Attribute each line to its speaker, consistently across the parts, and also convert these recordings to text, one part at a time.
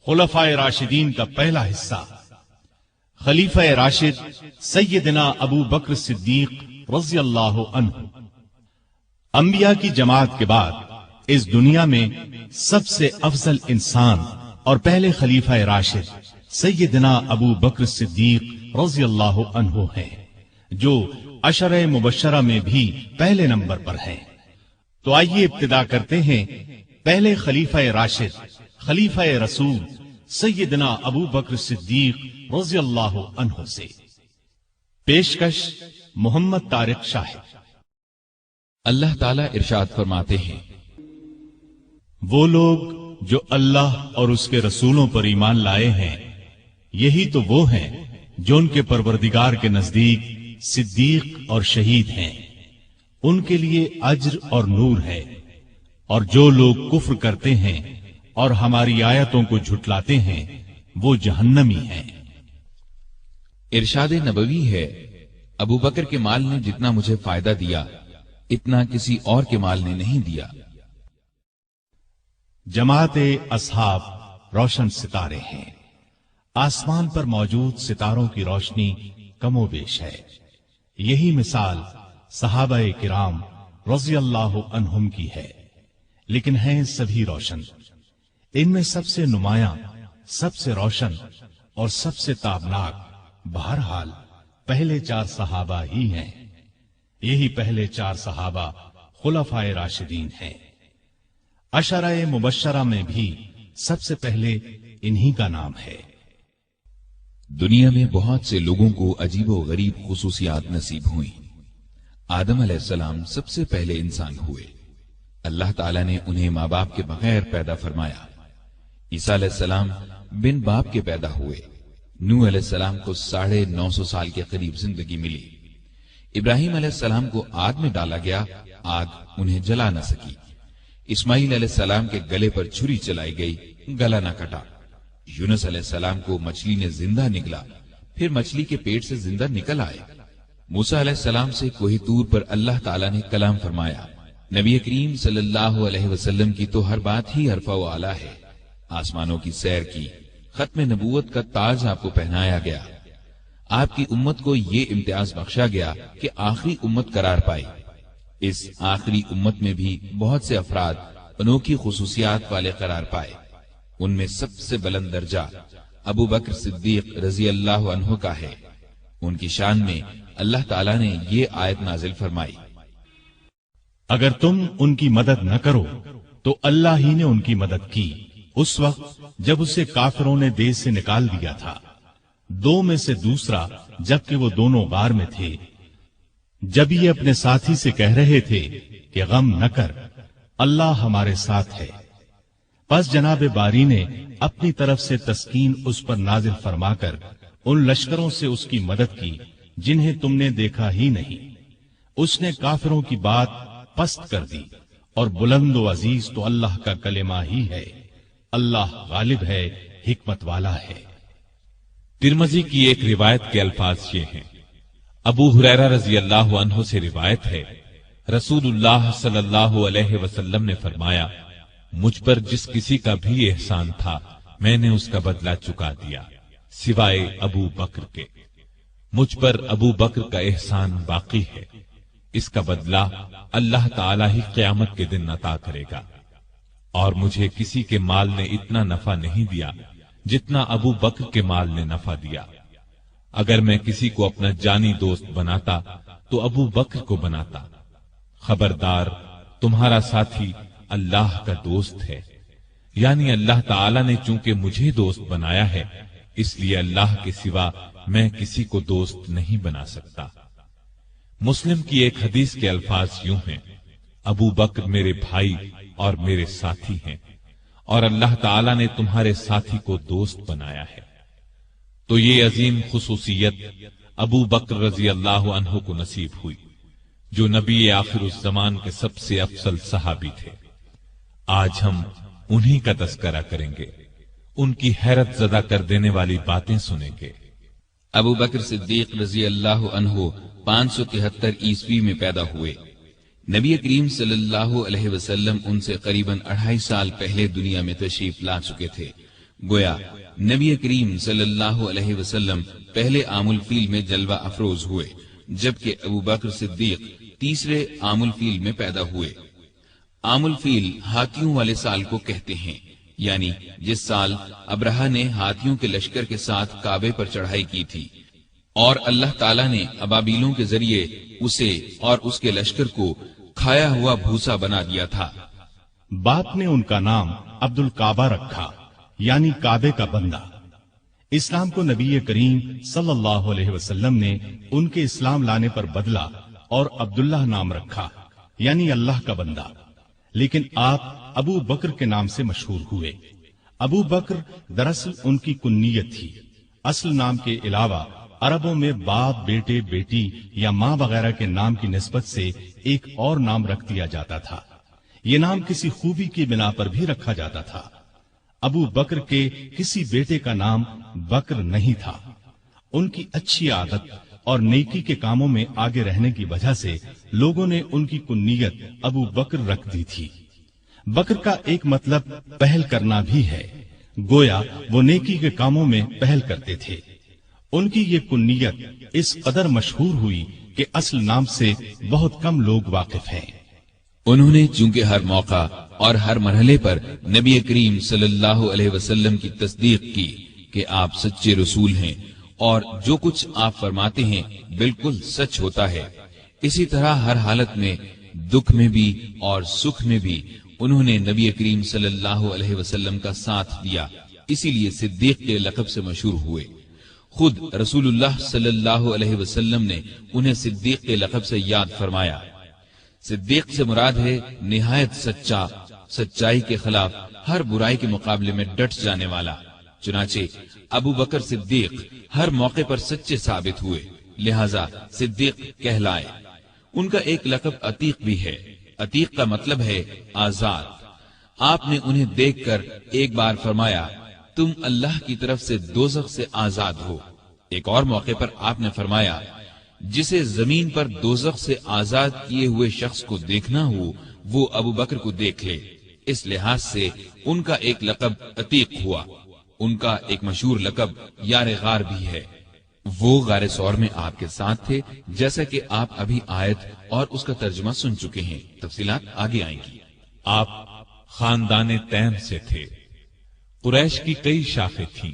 Speaker 1: خلفائے راشدین کا پہلا حصہ خلیفہ راشد سیدنا ابو بکر صدیق رضی اللہ عنہ۔ انبیاء کی جماعت کے بعد اس دنیا میں سب سے افضل انسان اور پہلے خلیفہ راشد سیدنا ابو بکر صدیق رضی اللہ عنہ ہیں، جو عشرہ مبشرہ میں بھی پہلے نمبر پر ہیں۔ تو آئیے ابتدا کرتے ہیں پہلے خلیفہ راشد خلیفہ رسول سیدنا ابو بکر صدیق رضی اللہ عنہ سے۔ پیشکش محمد طارق شاہد۔
Speaker 2: اللہ تعالیٰ ارشاد فرماتے ہیں،
Speaker 1: وہ لوگ جو اللہ اور اس کے رسولوں پر ایمان لائے ہیں، یہی تو وہ ہیں جو ان کے پروردگار کے نزدیک صدیق اور شہید ہیں، ان کے لیے اجر اور نور ہے۔ اور جو لوگ کفر کرتے ہیں اور ہماری آیتوں کو جھٹلاتے ہیں وہ جہنمی ہیں۔
Speaker 2: ارشاد نبوی ہے، ابو بکر کے مال نے جتنا مجھے فائدہ دیا اتنا کسی اور کے مال نے نہیں دیا۔
Speaker 1: جماعت اصحاب روشن ستارے ہیں، آسمان پر موجود ستاروں کی روشنی کم و بیش ہے۔ یہی مثال صحابہ کرام رضی اللہ عنہم کی ہے، لیکن ہیں سبھی روشن۔ ان میں سب سے نمایاں، سب سے روشن اور سب سے تابناک بہرحال پہلے چار صحابہ ہی ہیں۔ یہی پہلے چار صحابہ خلفائے راشدین ہیں۔ عشرہ مبشرہ میں بھی سب سے پہلے انہی کا نام ہے۔
Speaker 2: دنیا میں بہت سے لوگوں کو عجیب و غریب خصوصیات نصیب ہوئیں۔ آدم علیہ السلام سب سے پہلے انسان ہوئے۔ اللہ تعالیٰ نے انہیں ماں باپ کے بغیر پیدا فرمایا۔ عیسیٰ علیہ السلام بن باپ کے پیدا ہوئے۔ نوح علیہ السلام کو 950 سال کے قریب زندگی ملی۔ ابراہیم علیہ السلام کو آگ میں ڈالا گیا، آگ انہیں جلا نہ سکی۔ اسماعیل علیہ السلام کے گلے پر چھری چلائی گئی، گلا نہ کٹا۔ یونس علیہ السلام کو مچھلی نے زندہ نگلا، پھر مچھلی کے پیٹ سے زندہ نکل آئے۔ موسیٰ علیہ السلام سے کوہ طور پر اللہ تعالیٰ نے کلام فرمایا۔ نبی کریم صلی اللہ علیہ وسلم کی تو ہر بات ہی عرفہ و اعلیٰ ہے۔ آسمانوں کی سیر کی، ختم نبوت کا تاج آپ کو پہنایا گیا۔ آپ کی امت کو یہ امتیاز بخشا گیا کہ آخری امت قرار پائی۔ اس آخری امت میں بھی بہت سے افراد انوکھی خصوصیات والے قرار پائے۔ ان میں سب سے بلند درجہ ابو بکر صدیق رضی اللہ عنہ کا ہے۔ ان کی شان میں اللہ تعالیٰ نے یہ آیت نازل فرمائی،
Speaker 1: اگر تم ان کی مدد نہ کرو تو اللہ ہی نے ان کی مدد کی اس وقت جب اسے کافروں نے دیس سے نکال دیا تھا، دو میں سے دوسرا جبکہ وہ دونوں غار میں تھے۔ جب یہ اپنے ساتھی سے کہہ رہے تھے کہ غم نہ کر، اللہ ہمارے ساتھ ہے، پس جناب باری نے اپنی طرف سے تسکین اس پر نازل فرما کر ان لشکروں سے اس کی مدد کی جنہیں تم نے دیکھا ہی نہیں۔ اس نے کافروں کی بات پست کر دی، اور بلند و عزیز تو اللہ کا کلمہ ہی ہے۔ اللہ غالب ہے، حکمت والا ہے۔
Speaker 3: ترمذی کی ایک روایت کے الفاظ یہ ہیں، ابو ہریرہ رضی اللہ عنہ سے روایت ہے، رسول اللہ صلی اللہ علیہ وسلم نے فرمایا، مجھ پر جس کسی کا بھی احسان تھا میں نے اس کا بدلہ چکا دیا سوائے ابو بکر کے۔ مجھ پر ابو بکر کا احسان باقی ہے، اس کا بدلہ اللہ تعالیٰ ہی قیامت کے دن عطا کرے گا۔ اور مجھے کسی کے مال نے اتنا نفع نہیں دیا جتنا ابو بکر کے مال نے نفع دیا۔ اگر میں کسی کو اپنا جانی دوست بناتا تو ابو بکر کو بناتا۔ خبردار، تمہارا ساتھی اللہ کا دوست ہے، یعنی اللہ تعالیٰ نے چونکہ مجھے دوست بنایا ہے اس لیے اللہ کے سوا میں کسی کو دوست نہیں بنا سکتا۔ مسلم کی ایک حدیث کے الفاظ یوں ہیں، ابو بکر میرے بھائی اور میرے ساتھی ہیں، اور اللہ تعالیٰ نے تمہارے ساتھی کو دوست بنایا ہے۔ تو یہ عظیم خصوصیت ابو بکر رضی اللہ عنہ کو نصیب ہوئی، جو نبی آخر الزمان کے سب سے افضل صحابی تھے۔ آج ہم انہی کا تذکرہ کریں گے، ان کی حیرت زدہ کر دینے والی باتیں سنیں گے۔
Speaker 2: ابو بکر صدیق رضی اللہ عنہ 573 عیسوی میں پیدا ہوئے۔ نبی کریم صلی اللہ علیہ وسلم ان سے قریباً 2.5 سال پہلے دنیا میں تشریف لا چکے تھے۔ گویا نبی کریم صلی اللہ علیہ وسلم پہلے عام الفیل میں جلوہ افروز ہوئے، جبکہ ابو بکر صدیق تیسرے عام الفیل میں پیدا ہوئے۔ عام الفیل ہاتھیوں والے سال کو کہتے ہیں، یعنی جس سال ابرہہ نے ہاتھیوں کے لشکر کے ساتھ کعبے پر چڑھائی کی تھی اور اللہ تعالیٰ نے ابابیلوں کے ذریعے اسے اور اس کے لشکر کو کھایا ہوا بھوسا بنا دیا تھا۔
Speaker 1: باپ نے ان کا نام عبد الکعبہ رکھا، یعنی کعبے کا بندہ۔ اسلام کو نبی کریم صلی اللہ علیہ وسلم نے ان کے اسلام لانے پر بدلا اور عبداللہ نام رکھا، یعنی اللہ کا بندہ۔ لیکن آپ ابو بکر کے نام سے مشہور ہوئے۔ ابو بکر دراصل ان کی کنیت تھی۔ اصل نام کے علاوہ عربوں میں باپ، بیٹے، بیٹی یا ماں وغیرہ کے نام کی نسبت سے ایک اور نام رکھ دیا جاتا تھا۔ یہ نام کسی خوبی کی بنا پر بھی رکھا جاتا تھا۔ ابو بکر کے کسی بیٹے کا نام بکر نہیں تھا۔ ان کی اچھی عادت اور نیکی کے کاموں میں آگے رہنے کی وجہ سے لوگوں نے ان کی کنیت ابو بکر رکھ دی تھی۔ بکر کا ایک مطلب پہل کرنا بھی ہے، گویا وہ نیکی کے کاموں میں پہل کرتے تھے۔ ان کی یہ کنیت اس قدر مشہور ہوئی کہ اصل نام سے بہت کم لوگ واقف ہیں۔
Speaker 2: انہوں نے چونکہ ہر موقع اور ہر مرحلے پر نبی کریم صلی اللہ علیہ وسلم کی تصدیق کی کہ آپ سچے رسول ہیں اور جو کچھ آپ فرماتے ہیں بالکل سچ ہوتا ہے، اسی طرح ہر حالت میں، دکھ میں بھی اور سکھ میں بھی انہوں نے نبی کریم صلی اللہ علیہ وسلم کا ساتھ دیا، اسی لیے صدیق کے لقب سے مشہور ہوئے۔ خود رسول اللہ صلی اللہ علیہ وسلم نے انہیں صدیق کے لقب سے یاد فرمایا۔ صدیق سے مراد ہے نہایت سچا، سچائی کے خلاف ہر برائی کے مقابلے میں ڈٹ جانے والا۔ چنانچہ ابو بکر صدیق ہر موقع پر سچے ثابت ہوئے، لہذا صدیق کہلائے۔ ان کا ایک لقب عتیق بھی ہے۔ عتیق کا مطلب ہے آزاد۔ آپ نے انہیں دیکھ کر ایک بار فرمایا، تم اللہ کی طرف سے دوزخ سے آزاد ہو۔ ایک اور موقع پر آپ نے فرمایا، جسے زمین پر دوزخ سے آزاد کیے ہوئے شخص کو دیکھنا ہو وہ ابو بکر کو دیکھ لے۔ اس لحاظ سے ان کا ایک لقب عتیق ہوا۔ ان کا ایک مشہور لقب یار غار بھی ہے۔ وہ غار ثور میں آپ کے ساتھ تھے، جیسا کہ آپ ابھی آیت اور اس کا ترجمہ سن چکے ہیں، تفصیلات آگے آئیں گی۔
Speaker 3: آپ خاندان تیم سے تھے۔ قریش کی کئی شاخیں تھیں،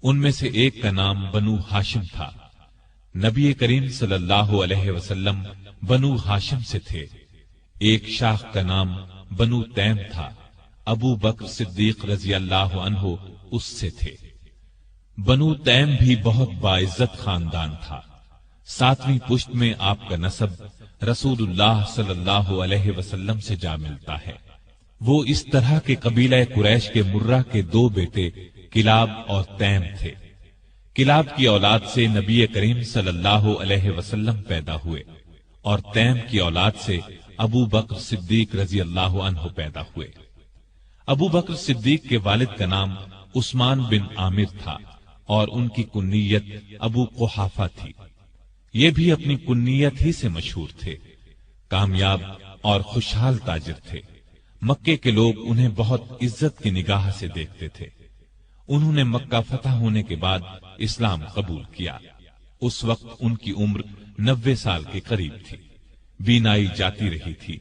Speaker 3: ان میں سے ایک کا نام بنو ہاشم تھا۔ نبی کریم صلی اللہ علیہ وسلم بنو ہاشم سے تھے۔ ایک شاخ کا نام بنو تیم تھا، ابو بکر صدیق رضی اللہ عنہ اس سے تھے۔ بنو تیم بھی بہت باعزت خاندان تھا۔ 7ویں پشت میں آپ کا نسب رسول اللہ صلی اللہ علیہ وسلم سے جا ملتا ہے۔ وہ اس طرح کے قبیلہ قریش کے مرہ کے 2 بیٹے کلاب اور تیم تھے۔ کلاب کی اولاد سے نبی کریم صلی اللہ علیہ وسلم پیدا ہوئے اور تیم کی اولاد سے ابو بکر صدیق رضی اللہ عنہ پیدا ہوئے۔ ابو بکر صدیق کے والد کا نام عثمان بن عامر تھا اور ان کی کنیت ابو قحافہ تھی۔ یہ بھی اپنی کنیت ہی سے مشہور تھے۔ کامیاب اور خوشحال تاجر تھے۔ مکے کے لوگ انہیں بہت عزت کی نگاہ سے دیکھتے تھے۔ انہوں نے مکہ فتح ہونے کے بعد اسلام قبول کیا۔ اس وقت ان کی عمر 90 سال کے قریب تھی۔ بینائی جاتی رہی تھی۔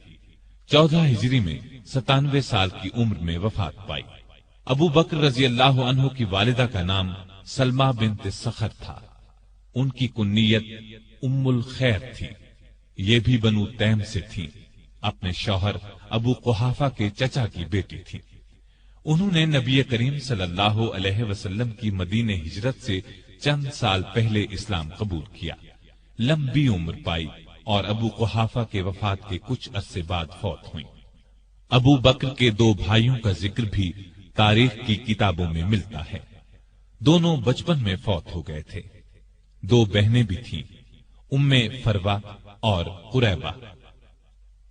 Speaker 3: 14 ہجری میں 97 سال کی عمر میں وفات پائی۔ ابو بکر رضی اللہ عنہ کی والدہ کا نام سلمہ بنت سخر تھا۔ ان کی کنیت ام الخیر تھی۔ یہ بھی بنو تیم سے تھی۔ اپنے شوہر ابو قحافہ کے چچا کی بیٹی تھی۔ انہوں نے نبی کریم صلی اللہ علیہ وسلم کی مدینہ ہجرت سے چند سال پہلے اسلام قبول کیا، لمبی عمر پائی اور ابو قحافہ کے وفات کے کچھ عرصے بعد فوت ہوئیں۔ ابو بکر کے 2 بھائیوں کا ذکر بھی تاریخ کی کتابوں میں ملتا ہے۔ دونوں بچپن میں فوت ہو گئے تھے۔ 2 بہنیں بھی تھیں، ام فروا اور قریبہ۔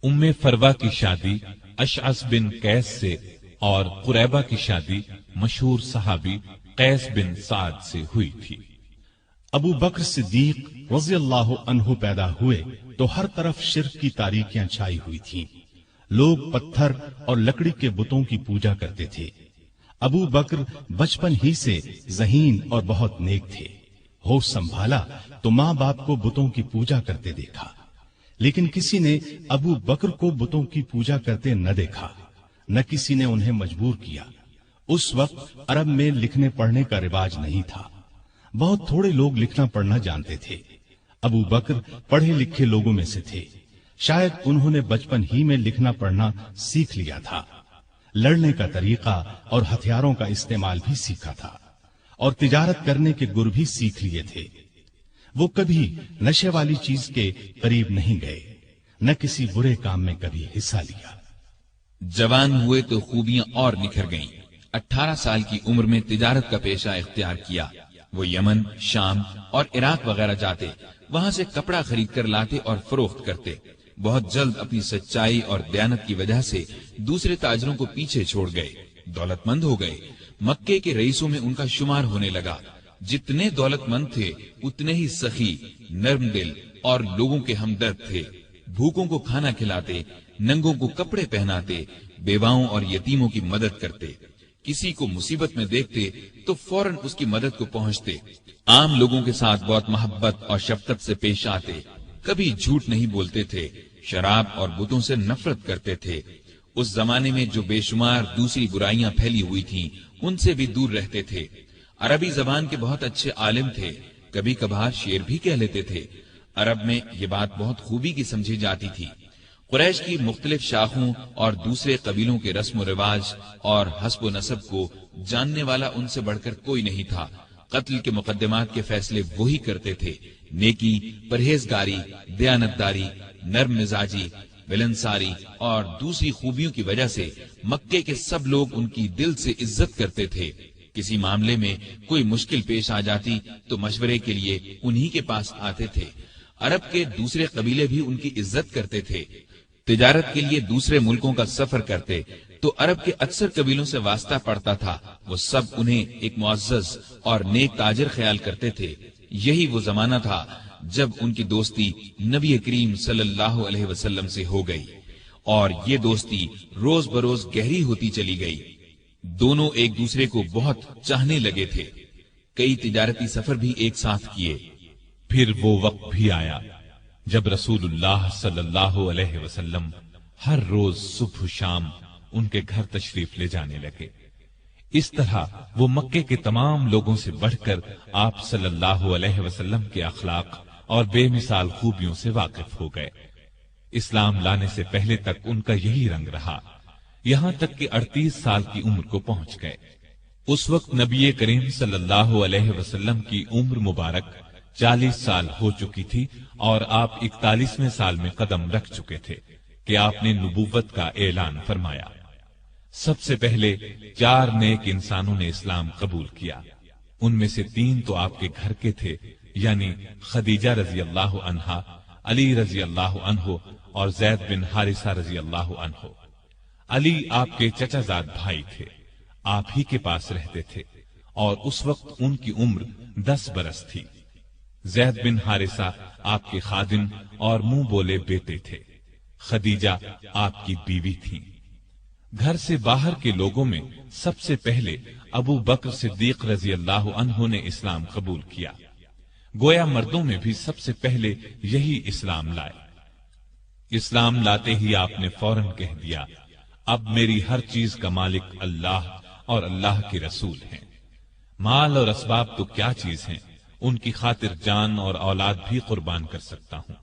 Speaker 3: ام فروا کی شادی اشعث بن قیس سے اور قریبہ کی شادی مشہور صحابی قیس بن سعد سے ہوئی تھی۔
Speaker 1: ابو بکر صدیق رضی اللہ عنہ پیدا ہوئے تو ہر طرف شرک کی تاریکیاں چھائی ہوئی تھیں۔ لوگ پتھر اور لکڑی کے بتوں کی پوجا کرتے تھے۔ ابو بکر بچپن ہی سے ذہین اور بہت نیک تھے. ہوش سنبھالا تو ماں باپ کو بتوں کی پوجا کرتے دیکھا، لیکن کسی نے ابو بکر کو بتوں کی پوجا کرتے نہ دیکھا، نہ کسی نے انہیں مجبور کیا. اس وقت عرب میں لکھنے پڑھنے کا رواج نہیں تھا، بہت تھوڑے لوگ لکھنا پڑھنا جانتے تھے. ابو بکر پڑھے لکھے لوگوں میں سے تھے، شاید انہوں نے بچپن ہی میں لکھنا پڑھنا سیکھ لیا تھا. لڑنے کا طریقہ اور ہتھیاروں کا استعمال بھی سیکھا تھا اور تجارت کرنے کے گر بھی سیکھ لیے تھے. وہ کبھی نشے والی چیز کے قریب نہیں گئے، نہ کسی برے کام میں کبھی حصہ لیا.
Speaker 2: جوان ہوئے تو خوبیاں اور نکھر گئیں. 18 سال کی عمر میں تجارت کا پیشہ اختیار کیا. وہ یمن، شام اور عراق وغیرہ جاتے، وہاں سے کپڑا خرید کر لاتے اور فروخت کرتے. بہت جلد اپنی سچائی اور دیانت کی وجہ سے دوسرے تاجروں کو پیچھے چھوڑ گئے، دولت مند ہو گئے. مکے کے رئیسوں میں ان کا شمار ہونے لگا. جتنے دولت مند تھے اتنے ہی سخی، نرم دل اور لوگوں کے ہمدرد تھے. بھوکوں کو کھانا کھلاتے، ننگوں کو کپڑے پہناتے، بیواؤں اور یتیموں کی مدد کرتے. کسی کو مصیبت میں دیکھتے تو فوراً اس کی مدد کو پہنچتے. عام لوگوں کے ساتھ بہت محبت اور شفقت سے پیش آتے. کبھی جھوٹ نہیں بولتے تھے. شراب اور بتوں سے نفرت کرتے تھے. اس زمانے میں جو بے شمار دوسری برائیاں پھیلی ہوئی تھیں ان سے بھی دور رہتے تھے. عربی زبان کے بہت اچھے عالم تھے، کبھی کبھار شعر بھی کہہ لیتے تھے. عرب میں یہ بات بہت خوبی کی سمجھی جاتی تھی. قریش کی مختلف شاخوں اور دوسرے قبیلوں کے رسم و رواج اور حسب و نسب کو جاننے والا ان سے بڑھ کر کوئی نہیں تھا. قتل کے مقدمات کے فیصلے وہی کرتے تھے. نیکی، پرہیزگاری، دیانتداری، نرم مزاجی، ملنساری اور دوسری خوبیوں کی وجہ سے مکے کے سب لوگ ان کی دل سے عزت کرتے تھے. کسی معاملے میں کوئی مشکل پیش آ جاتی تو مشورے کے لیے انہی کے پاس آتے تھے. عرب کے دوسرے قبیلے بھی ان کی عزت کرتے تھے. تجارت کے لیے دوسرے ملکوں کا سفر کرتے تو عرب کے اکثر قبیلوں سے واسطہ پڑتا تھا. وہ سب انہیں ایک معزز اور نیک تاجر خیال کرتے تھے. یہی وہ زمانہ تھا جب ان کی دوستی نبی کریم صلی اللہ علیہ وسلم سے ہو گئی اور یہ دوستی روز بروز گہری ہوتی چلی گئی. دونوں ایک دوسرے کو بہت چاہنے لگے تھے. کئی تجارتی سفر بھی ایک ساتھ کیے.
Speaker 3: پھر وہ وقت بھی آیا جب رسول اللہ صلی اللہ علیہ وسلم ہر روز صبح شام ان کے گھر تشریف لے جانے لگے. اس طرح وہ مکے کے تمام لوگوں سے بڑھ کر آپ صلی اللہ علیہ وسلم کے اخلاق اور بے مثال خوبیوں سے واقف ہو گئے. اسلام لانے سے پہلے تک ان کا یہی رنگ رہا، یہاں تک کہ 38 سال کی عمر کو پہنچ گئے. اس وقت نبی کریم صلی اللہ علیہ وسلم کی عمر مبارک 40 سال ہو چکی تھی اور آپ 41ویں سال میں قدم رکھ چکے تھے کہ آپ نے نبوت کا اعلان فرمایا. سب سے پہلے 4 نیک انسانوں نے اسلام قبول کیا. ان میں سے 3 تو آپ کے گھر کے تھے، یعنی خدیجہ رضی اللہ عنہا، علی رضی اللہ عنہ اور زید بن حارثہ رضی اللہ عنہ. علی آپ کے چچا زاد بھائی تھے، آپ ہی کے پاس رہتے تھے اور اس وقت ان کی عمر 10 برس تھی. زید بن حارثہ آپ کے خادم اور منہ بولے بیٹے تھے. خدیجہ آپ کی بیوی تھی. گھر سے باہر کے لوگوں میں سب سے پہلے ابو بکر صدیق رضی اللہ عنہ نے اسلام قبول کیا. گویا مردوں میں بھی سب سے پہلے یہی اسلام لائے. اسلام لاتے ہی آپ نے فوراً کہہ دیا، اب میری ہر چیز کا مالک اللہ اور اللہ کے رسول ہیں. مال اور اسباب تو کیا چیز ہیں، ان کی خاطر جان اور اولاد بھی قربان کر سکتا ہوں.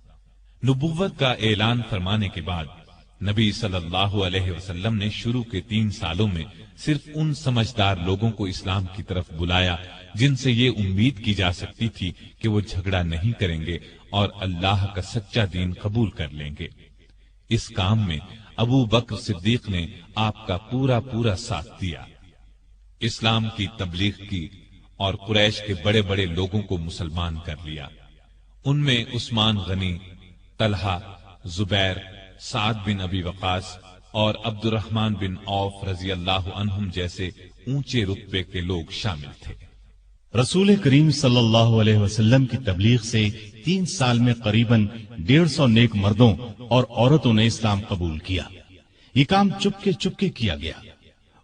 Speaker 3: نبوت کا اعلان فرمانے کے بعد نبی صلی اللہ علیہ وسلم نے شروع کے 3 سالوں میں صرف ان سمجھدار لوگوں کو اسلام کی طرف بلایا جن سے یہ امید کی جا سکتی تھی کہ وہ جھگڑا نہیں کریں گے اور اللہ کا سچا دین قبول کر لیں گے. اس کام میں ابو بکر صدیق نے آپ کا پورا ساتھ دیا. اسلام کی تبلیغ کی اور قریش کے بڑے بڑے لوگوں کو مسلمان کر لیا. ان میں عثمان غنی، طلحہ، زبیر، سعد بن ابی وقاص اور عبد الرحمن بن عوف رضی اللہ عنہم جیسے اونچے رتبے کے لوگ شامل تھے.
Speaker 1: رسول کریم صلی اللہ علیہ وسلم کی تبلیغ سے 3 سال میں قریباً 150 نیک مردوں اور عورتوں نے اسلام قبول کیا. یہ کام چپکے کیا گیا.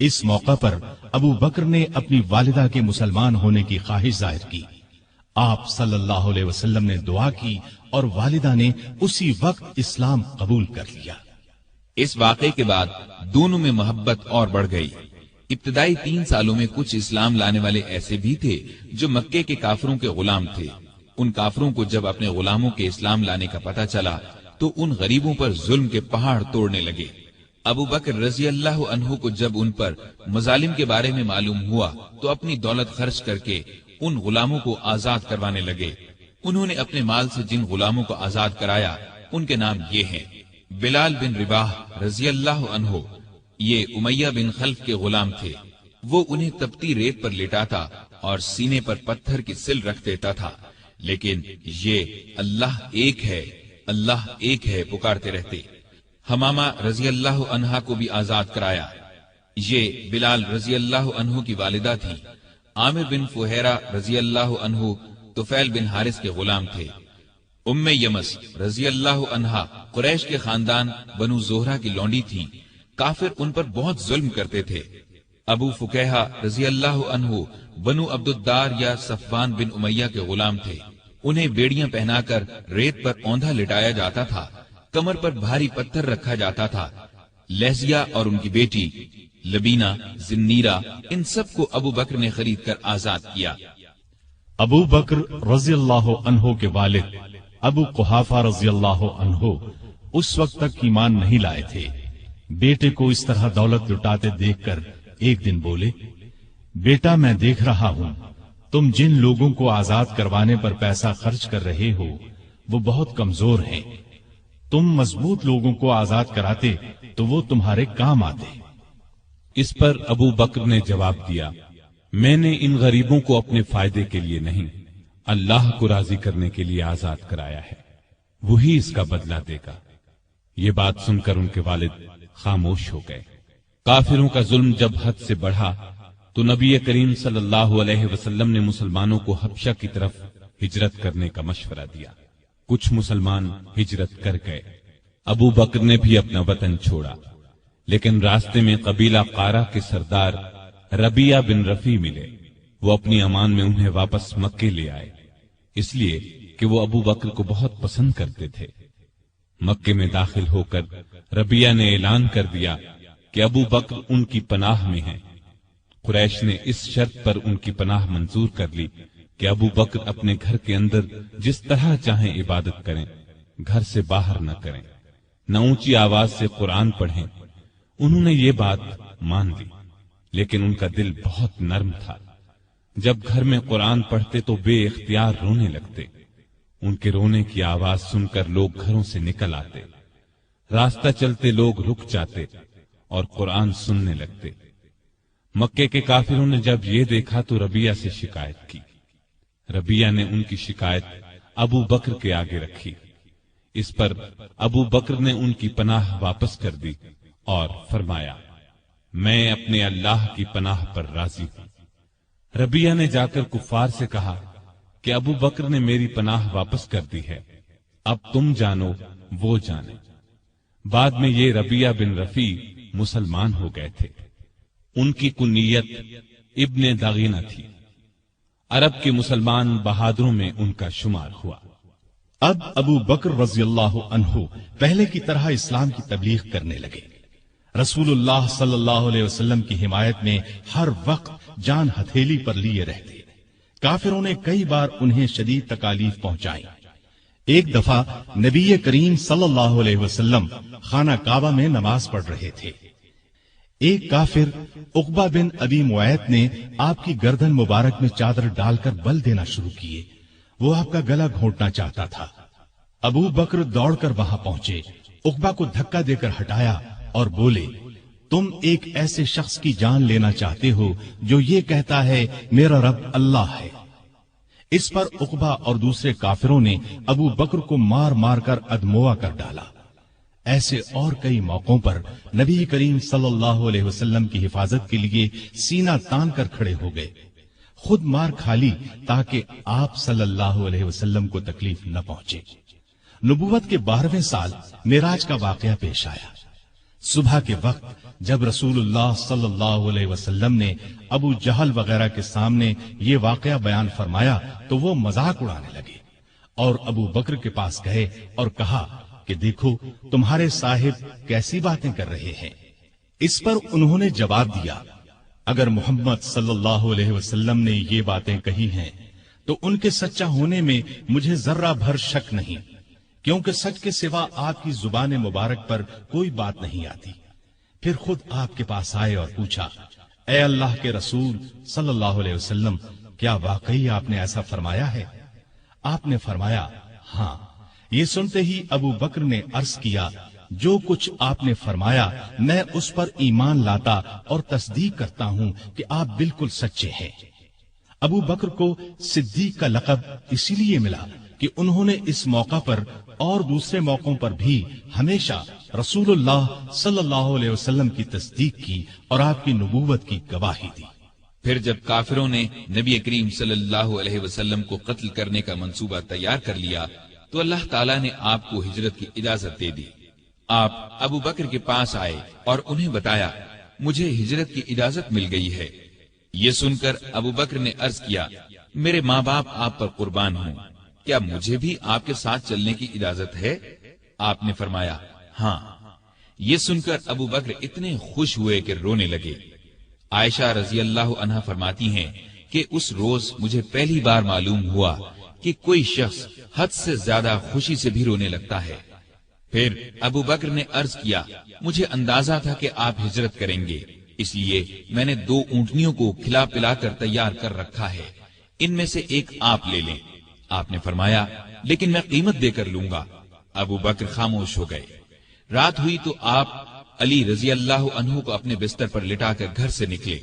Speaker 1: اس موقع پر ابو بکر نے اپنی والدہ کے مسلمان ہونے کی خواہش ظاہر کی۔ آپ صلی اللہ علیہ وسلم نے دعا کی اور والدہ نے اسی وقت اسلام قبول کر لیا۔
Speaker 2: اس واقعے کے بعد دونوں میں محبت اور بڑھ گئی۔ ابتدائی 3 سالوں میں کچھ اسلام لانے والے ایسے بھی تھے جو مکے کے کافروں کے غلام تھے۔ ان کافروں کو جب اپنے غلاموں کے اسلام لانے کا پتہ چلا تو ان غریبوں پر ظلم کے پہاڑ توڑنے لگے۔ ابو بکر رضی اللہ عنہ کو جب ان پر مظالم کے بارے میں معلوم ہوا تو اپنی دولت خرچ کر کے ان غلاموں کو آزاد کروانے لگے۔ انہوں نے اپنے مال سے جن غلاموں کو آزاد کرایا ان کے نام یہ ہیں: بلال بن رباح رضی اللہ عنہ، یہ امیہ بن خلف کے غلام تھے۔ وہ انہیں تپتی ریت پر لٹاتا اور سینے پر پتھر کی سل رکھ دیتا تھا، لیکن یہ اللہ ایک ہے، اللہ ایک ہے پکارتے رہتے۔ حمامہ رضی اللہ عنہا کو بھی آزاد کرایا۔ یہ بلال رضی اللہ عنہ کی والدہ تھی۔ عامر بن فہیرہ رضی اللہ عنہ طفیل بن حارث کے غلام تھے۔ ام یمس رضی اللہ عنہا قریش کے خاندان بنو زہرہ کی لونڈی تھی۔ کافر ان پر بہت ظلم کرتے تھے۔ ابو فکیہہ رضی اللہ عنہ بنو عبد الدار یا صفوان بن امیہ کے غلام تھے۔ انہیں بیڑیاں پہنا کر ریت پر اوندھا لٹایا جاتا تھا، کمر پر بھاری پتھر رکھا جاتا تھا۔ لہزیہ اور ان کی بیٹی لبینہ، زنیرہ، ان سب کو ابو بکر نے خرید کر آزاد کیا۔
Speaker 1: ابو بکر رضی اللہ عنہ کے والد ابو قحافہ رضی اللہ عنہ اس وقت تک ایمان نہیں لائے تھے۔ بیٹے کو اس طرح دولت لٹاتے دیکھ کر ایک دن بولے: بیٹا، میں دیکھ رہا ہوں تم جن لوگوں کو آزاد کروانے پر پیسہ خرچ کر رہے ہو وہ بہت کمزور ہیں۔ تم مضبوط لوگوں کو آزاد کراتے تو وہ تمہارے کام آتے۔
Speaker 3: اس پر ابو بکر نے جواب دیا: میں نے ان غریبوں کو اپنے فائدے کے لیے نہیں، اللہ کو راضی کرنے کے لیے آزاد کرایا ہے، وہی اس کا بدلہ دے گا۔ یہ بات سن کر ان کے والد خاموش ہو گئے۔ کافروں کا ظلم جب حد سے بڑھا تو نبی کریم صلی اللہ علیہ وسلم نے مسلمانوں کو حبشہ کی طرف ہجرت کرنے کا مشورہ دیا۔ کچھ مسلمان ہجرت کر گئے۔ ابو بکر نے بھی اپنا وطن چھوڑا، لیکن راستے میں قبیلہ قارہ کے سردار ربیہ بن رفیع ملے۔ وہ اپنی امان میں انہیں واپس مکے لے آئے، اس لیے کہ وہ ابو بکر کو بہت پسند کرتے تھے۔ مکے میں داخل ہو کر ربیہ نے اعلان کر دیا کہ ابو بکر ان کی پناہ میں ہیں۔ قریش نے اس شرط پر ان کی پناہ منظور کر لی کہ ابو بکر اپنے گھر کے اندر جس طرح چاہیں عبادت کریں، گھر سے باہر نہ کریں، نہ اونچی آواز سے قرآن پڑھیں۔ انہوں نے یہ بات مان لی، لیکن ان کا دل بہت نرم تھا۔ جب گھر میں قرآن پڑھتے تو بے اختیار رونے لگتے۔ ان کے رونے کی آواز سن کر لوگ گھروں سے نکل آتے، راستہ چلتے لوگ رک جاتے اور قرآن سننے لگتے۔ مکے کے کافروں نے جب یہ دیکھا تو ربیہ سے شکایت کی۔ ربیہ نے ان کی شکایت ابو بکر کے آگے رکھی۔ اس پر ابو بکر نے ان کی پناہ واپس کر دی اور فرمایا: میں اپنے اللہ کی پناہ پر راضی ہوں۔ ربیہ نے جا کر کفار سے کہا کہ ابو بکر نے میری پناہ واپس کر دی ہے، اب تم جانو وہ جانے۔ بعد میں یہ ربیہ بن رفیع مسلمان ہو گئے تھے۔ ان کی کنیت ابن دغینہ تھی۔ عرب کے مسلمان بہادروں میں ان کا شمار ہوا۔
Speaker 1: اب ابو بکر رضی اللہ عنہ پہلے کی طرح اسلام کی تبلیغ کرنے لگے۔ رسول اللہ صلی اللہ علیہ وسلم کی حمایت میں ہر وقت جان ہتھیلی پر لیے رہتے۔ کافروں نے کئی بار انہیں شدید تکالیف پہنچائی۔ ایک دفعہ نبی کریم صلی اللہ علیہ وسلم خانہ کعبہ میں نماز پڑھ رہے تھے۔ ایک کافر عقبہ بن ابی معیط نے آپ کی گردن مبارک میں چادر ڈال کر بل دینا شروع کیے۔ وہ آپ کا گلا گھونٹنا چاہتا تھا۔ ابو بکر دوڑ کر وہاں پہنچے، عقبہ کو دھکا دے کر ہٹایا اور بولے: تم ایک ایسے شخص کی جان لینا چاہتے ہو جو یہ کہتا ہے میرا رب اللہ ہے۔ اس پر عقبہ اور دوسرے کافروں نے ابو بکر کو مار مار کر ادموا کر ڈالا۔ ایسے اور کئی موقعوں پر نبی کریم صلی اللہ علیہ وسلم کی حفاظت کے لیے سینہ تان کر کھڑے ہو گئے، خود مار کھا لی تاکہ آپ صلی اللہ علیہ وسلم کو تکلیف نہ پہنچے۔ نبوت کے 12ویں سال معراج کا واقعہ پیش آیا۔ صبح کے وقت جب رسول اللہ صلی اللہ علیہ وسلم نے ابو جہل وغیرہ کے سامنے یہ واقعہ بیان فرمایا تو وہ مذاق اڑانے لگے اور ابو بکر کے پاس گئے اور کہا کہ دیکھو تمہارے صاحب کیسی باتیں کر رہے ہیں۔ اس پر انہوں نے جواب دیا، اگر محمد صلی اللہ علیہ وسلم نے یہ باتیں کہی ہیں تو ان کے سچا ہونے میں مجھے ذرہ بھر شک نہیں، کیونکہ سچ کے سوا آپ کی زبان مبارک پر کوئی بات نہیں آتی۔ پھر خود آپ کے پاس آئے اور پوچھا، اے اللہ کے رسول صلی اللہ علیہ وسلم، کیا واقعی آپ نے ایسا فرمایا ہے؟ آپ نے فرمایا، ہاں۔ یہ سنتے ہی ابو بکر نے عرض کیا، جو کچھ آپ نے فرمایا میں اس پر ایمان لاتا اور تصدیق کرتا ہوں کہ آپ بالکل سچے ہیں۔ ابو بکر کو صدیق کا لقب اسی لیے ملا کہ انہوں نے اس موقع پر اور دوسرے موقعوں پر بھی ہمیشہ رسول اللہ صلی اللہ علیہ وسلم کی تصدیق کی اور آپ کی نبوت کی گواہی دی۔
Speaker 2: پھر جب کافروں نے نبی کریم صلی اللہ علیہ وسلم کو قتل کرنے کا منصوبہ تیار کر لیا تو اللہ تعالیٰ نے آپ کو ہجرت کی اجازت دے دی۔ آپ ابو بکر کے پاس آئے اور انہیں بتایا، مجھے ہجرت کی اجازت مل گئی ہے۔ یہ سن کر ابو بکر نے عرض کیا، میرے ماں باپ آپ پر قربان ہوں، کیا مجھے بھی آپ کے ساتھ چلنے کی اجازت ہے؟ آپ نے فرمایا، ہاں۔ یہ سن کر ابو بکر اتنے خوش ہوئے کہ رونے لگے۔ عائشہ رضی اللہ عنہا فرماتی ہیں کہ اس روز مجھے پہلی بار معلوم ہوا کہ کوئی شخص حد سے زیادہ خوشی سے بھی رونے لگتا ہے۔ پھر ابو بکر نے عرض کیا، مجھے اندازہ تھا کہ آپ ہجرت کریں گے، اس لیے میں نے 2 اونٹنیوں کو کھلا پلا کر تیار کر رکھا ہے، ان میں سے ایک آپ لے لیں۔ آپ نے فرمایا، لیکن میں قیمت دے کر لوں گا۔ ابو بکر خاموش ہو گئے۔ رات ہوئی تو آپ علی رضی اللہ عنہ کو اپنے بستر پر لٹا کر گھر سے نکلے۔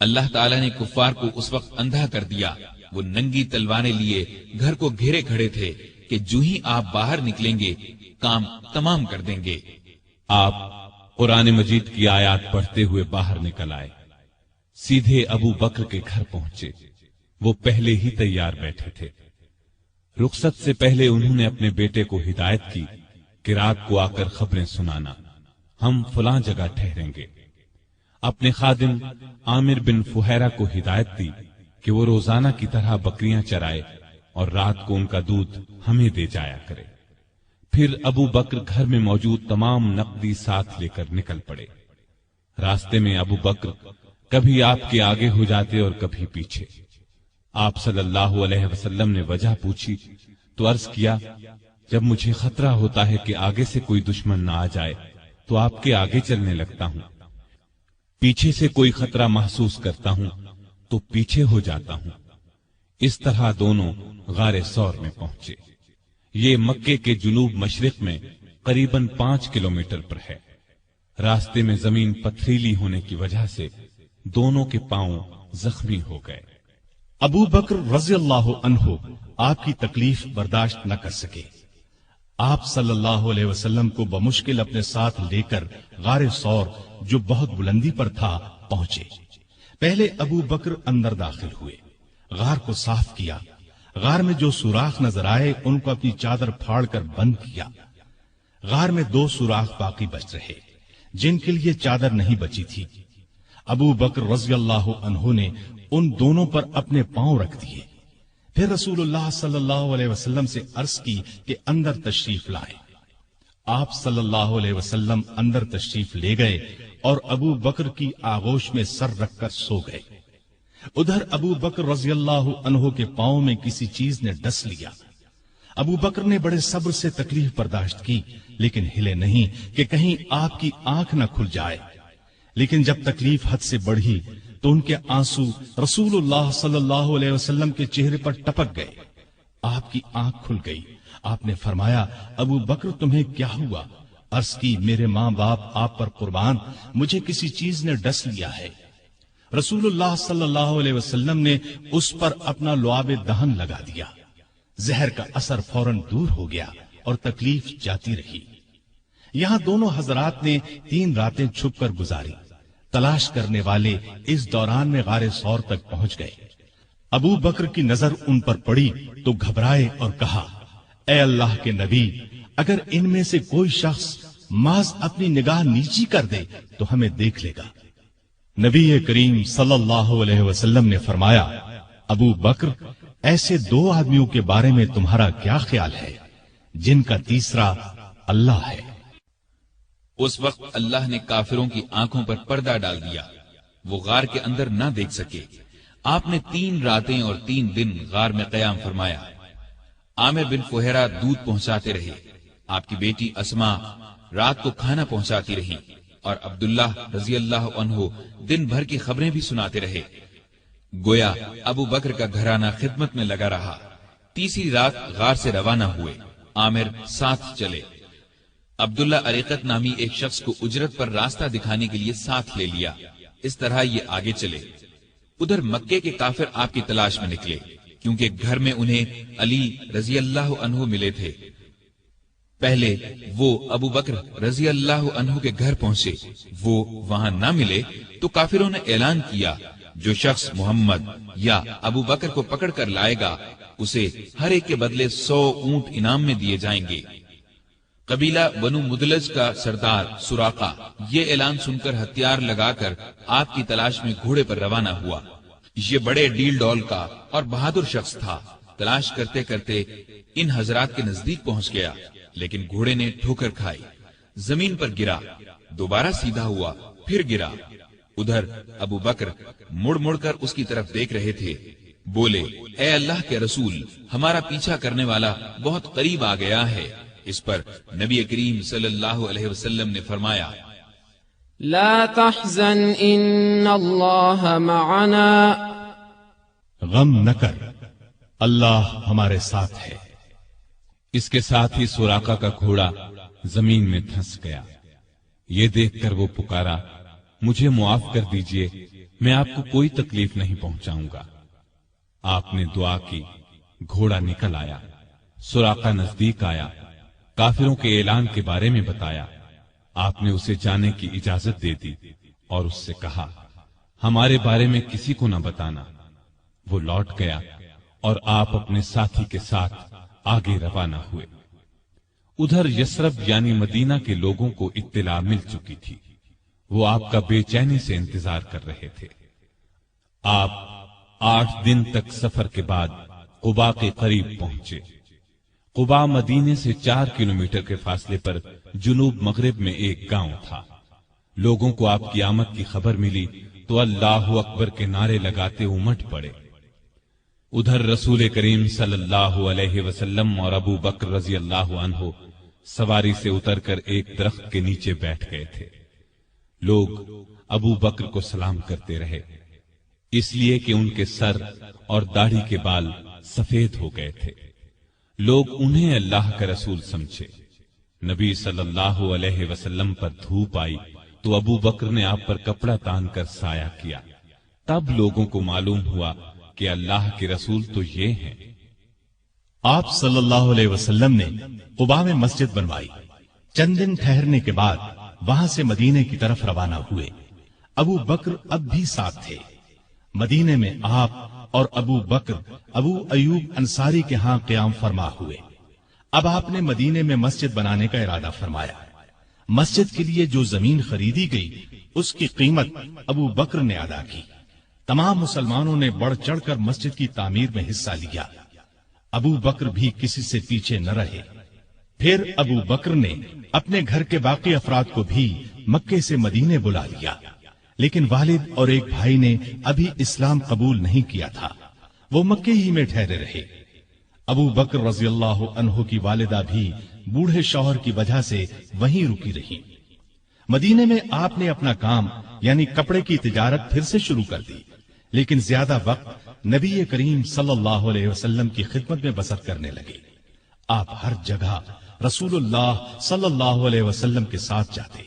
Speaker 2: اللہ تعالیٰ نے کفار کو اس وقت اندھا کر دیا، وہ ننگی تلواریں لیے گھر کو گھیرے کھڑے تھے کہ جو ہی آپ باہر نکلیں گے کام تمام کر دیں گے۔
Speaker 3: آپ قرآن مجید کی آیات پڑھتے ہوئے باہر نکل آئے، سیدھے ابو بکر کے گھر پہنچے۔ وہ پہلے ہی تیار بیٹھے تھے۔ رخصت سے پہلے انہوں نے اپنے بیٹے کو ہدایت کی کہ رات کو آ کر خبریں سنانا، ہم فلاں جگہ ٹھہریں گے۔ اپنے خادم عامر بن فہیرہ کو ہدایت دی کہ وہ روزانہ کی طرح بکریاں چرائے اور رات کو ان کا دودھ ہمیں دے جایا کرے۔ پھر ابو بکر گھر میں موجود تمام نقدی ساتھ لے کر نکل پڑے۔ راستے میں ابو بکر کبھی آپ کے آگے ہو جاتے اور کبھی پیچھے۔ آپ صلی اللہ علیہ وسلم نے وجہ پوچھی تو عرض کیا، جب مجھے خطرہ ہوتا ہے کہ آگے سے کوئی دشمن نہ آ جائے تو آپ کے آگے چلنے لگتا ہوں، پیچھے سے کوئی خطرہ محسوس کرتا ہوں تو پیچھے ہو جاتا ہوں۔ اس طرح دونوں غار ثور میں پہنچے۔ یہ مکے کے جنوب مشرق میں قریباً 5 کلومیٹر پر ہے۔ راستے میں زمین پتھریلی ہونے کی وجہ سے دونوں کے پاؤں زخمی ہو گئے۔
Speaker 1: ابو بکر رضی اللہ عنہ آپ کی تکلیف برداشت نہ کر سکے۔ آپ صلی اللہ علیہ وسلم کو بمشکل اپنے ساتھ لے کر غار ثور جو بہت بلندی پر تھا پہنچے۔ پہلے ابو بکر اندر داخل ہوئے، غار کو صاف کیا، غار میں جو سوراخ نظر آئے ان کو اپنی چادر پھاڑ کر بند کیا۔ غار میں 2 سوراخ باقی بچ رہے جن کے لیے چادر نہیں بچی تھی۔ ابو بکر رضی اللہ عنہ نے ان دونوں پر اپنے پاؤں رکھ دیے۔ پھر رسول اللہ صلی اللہ علیہ وسلم سے عرض کی کہ اندر تشریف لائیں۔ آپ صلی اللہ علیہ وسلم اندر تشریف لے گئے اور ابو بکر کی آغوش میں سر رکھ کر سو گئے۔ ادھر ابو بکر رضی اللہ عنہ کے پاؤں میں کسی چیز نے ڈس لیا۔ ابو بکر نے بڑے صبر سے تکلیف برداشت کی لیکن ہلے نہیں کہ کہیں آپ کی آنکھ نہ کھل جائے۔ لیکن جب تکلیف حد سے بڑھی تو ان کے آنسو رسول اللہ صلی اللہ علیہ وسلم کے چہرے پر ٹپک گئے۔ آپ کی آنکھ کھل گئی۔ آپ نے فرمایا، ابو بکر تمہیں کیا ہوا؟ عرض کی، میرے ماں باپ آپ پر قربان، مجھے کسی چیز نے ڈس لیا ہے۔ رسول اللہ صلی اللہ علیہ وسلم نے اس پر اپنا لعاب دہن لگا دیا۔ زہر کا اثر فوراً دور ہو گیا اور تکلیف جاتی رہی۔ یہاں دونوں حضرات نے 3 راتیں چھپ کر گزاری۔ تلاش کرنے والے اس دوران میں غار ثور تک پہنچ گئے۔ ابو بکر کی نظر ان پر پڑی تو گھبرائے اور کہا، اے اللہ کے نبی، اگر ان میں سے کوئی شخص محض اپنی نگاہ نیچی کر دے تو ہمیں دیکھ لے گا۔ نبی کریم صلی اللہ علیہ وسلم نے فرمایا، ابو بکر، ایسے دو آدمیوں کے بارے میں تمہارا کیا خیال ہے جن کا تیسرا اللہ ہے؟
Speaker 2: اس وقت اللہ نے کافروں کی آنکھوں پر پردہ ڈال دیا، وہ غار کے اندر نہ دیکھ سکے۔ آپ نے 3 راتیں اور 3 دن غار میں قیام فرمایا۔ عامر بن فہیرہ دودھ پہنچاتے رہے، آپ کی بیٹی اسما رات کو کھانا پہنچاتی رہی، اور عبداللہ رضی اللہ عنہ دن بھر کی خبریں بھی سناتے رہے۔ گویا ابو بکر کا گھرانہ خدمت میں لگا رہا۔ تیسری رات غار سے روانہ ہوئے، عامر ساتھ چلے۔ عبداللہ عریقت نامی ایک شخص کو اجرت پر راستہ دکھانے کے لیے ساتھ لے لیا۔ اس طرح یہ آگے چلے۔ ادھر مکے کے کافر آپ کی تلاش میں نکلے، کیونکہ گھر میں انہیں علی رضی اللہ عنہ ملے تھے۔ پہلے وہ ابو بکر رضی اللہ عنہ کے گھر پہنچے، وہ وہاں نہ ملے تو کافروں نے اعلان کیا، جو شخص محمد یا ابو بکر کو پکڑ کر لائے گا اسے ہر ایک کے بدلے 100 اونٹ انعام میں دیے جائیں گے۔ قبیلہ بنو مدلج کا سردار سراقہ یہ اعلان سن کر ہتھیار لگا کر آپ کی تلاش میں گھوڑے پر روانہ ہوا۔ یہ بڑے ڈیل ڈول کا اور بہادر شخص تھا۔ تلاش کرتے کرتے ان حضرات کے نزدیک پہنچ گیا، لیکن گھوڑے نے ٹھوکر کھائی، زمین پر گرا، دوبارہ سیدھا ہوا، پھر گرا۔ ادھر ابو بکر مڑ مڑ کر اس کی طرف دیکھ رہے تھے۔ بولے، اے اللہ کے رسول، ہمارا پیچھا کرنے والا بہت قریب آ گیا ہے۔ اس پر نبی کریم صلی اللہ علیہ وسلم نے فرمایا،
Speaker 4: لا تحزن ان اللہ معنا،
Speaker 1: غم نہ کر، اللہ ہمارے ساتھ ہے۔
Speaker 3: اس کے ساتھ ہی سراقہ کا گھوڑا زمین میں دھنس گیا۔ یہ دیکھ کر وہ پکارا، مجھے معاف کر دیجئے، میں آپ کو کوئی تکلیف نہیں پہنچاؤں گا۔ آپ نے دعا کی، گھوڑا نکل آیا۔ سراقہ نزدیک آیا، کافروں کے اعلان کے بارے میں بتایا۔ آپ نے اسے جانے کی اجازت دے دی اور اس سے کہا، ہمارے بارے میں کسی کو نہ بتانا۔ وہ لوٹ گیا اور آپ اپنے ساتھی کے ساتھ آگے روانہ ہوئے۔ ادھر یثرب یعنی مدینہ کے لوگوں کو اطلاع مل چکی تھی، وہ آپ کا بے چینی سے انتظار کر رہے تھے۔ آپ 8 دن تک سفر کے بعد قباء کے قریب پہنچے۔ قباء مدینے سے 4 کلومیٹر کے فاصلے پر جنوب مغرب میں ایک گاؤں تھا۔ لوگوں کو آپ کی آمد کی خبر ملی تو اللہ اکبر کے نعرے لگاتے امٹ پڑے۔ ادھر رسول کریم صلی اللہ علیہ وسلم اور ابو بکر رضی اللہ عنہ سواری سے اتر کر ایک درخت کے نیچے بیٹھ گئے تھے۔ لوگ ابو بکر کو سلام کرتے رہے، اس لیے کہ ان کے سر اور داڑھی کے بال سفید ہو گئے تھے۔ لوگ انہیں اللہ کا رسول سمجھے۔ نبی صلی اللہ علیہ وسلم پر دھوپ آئی تو ابو بکر نے آپ پر کپڑا تان کر سایہ کیا۔ تب لوگوں کو معلوم ہوا کہ اللہ کے رسول تو یہ ہیں۔
Speaker 1: آپ صلی اللہ علیہ وسلم نے قباء میں مسجد بنوائی۔ چند دن ٹھہرنے کے بعد وہاں سے مدینے کی طرف روانہ ہوئے۔ ابو بکر اب بھی ساتھ تھے۔ مدینے میں آپ اور ابو بکر ابو ایوب انصاری کے ہاں قیام فرما ہوئے۔ اب آپ نے مدینے میں مسجد بنانے کا ارادہ فرمایا۔ مسجد کے لیے جو زمین خریدی گئی اس کی قیمت ابو بکر نے ادا کی۔ تمام مسلمانوں نے بڑھ چڑھ کر مسجد کی تعمیر میں حصہ لیا۔ ابو بکر بھی کسی سے پیچھے نہ رہے۔ پھر ابو بکر نے اپنے گھر کے باقی افراد کو بھی مکے سے مدینے بلا لیا، لیکن والد اور ایک بھائی نے ابھی اسلام قبول نہیں کیا تھا، وہ مکے ہی میں ٹھہرے رہے۔ ابو بکر رضی اللہ عنہ کی والدہ بھی بوڑھے شوہر کی وجہ سے وہیں رکی رہی۔ مدینے میں آپ نے اپنا کام یعنی کپڑے کی تجارت پھر سے شروع کر دی، لیکن زیادہ وقت نبی کریم صلی اللہ علیہ وسلم کی خدمت میں بسر کرنے لگے۔ آپ ہر جگہ رسول اللہ صلی اللہ علیہ وسلم کے ساتھ جاتے۔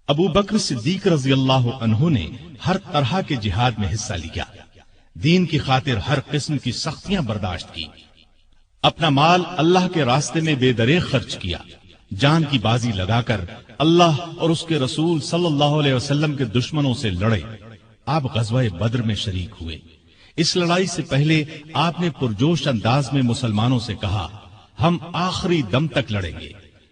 Speaker 1: ابو بکر صدیق رضی اللہ عنہ نے ہر طرح کے جہاد میں حصہ لیا، دین کی خاطر ہر قسم کی سختیاں برداشت کی، اپنا مال اللہ کے راستے میں بے دریغ خرچ کیا، جان کی بازی لگا کر اللہ اور اس کے رسول صلی اللہ علیہ وسلم کے دشمنوں سے لڑے۔ آپ غزوہ بدر میں شریک ہوئے۔ اس لڑائی سے پہلے آپ نے پرجوش انداز میں مسلمانوں سے کہا، ہم آخری دم تک لڑیں گے،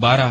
Speaker 2: 12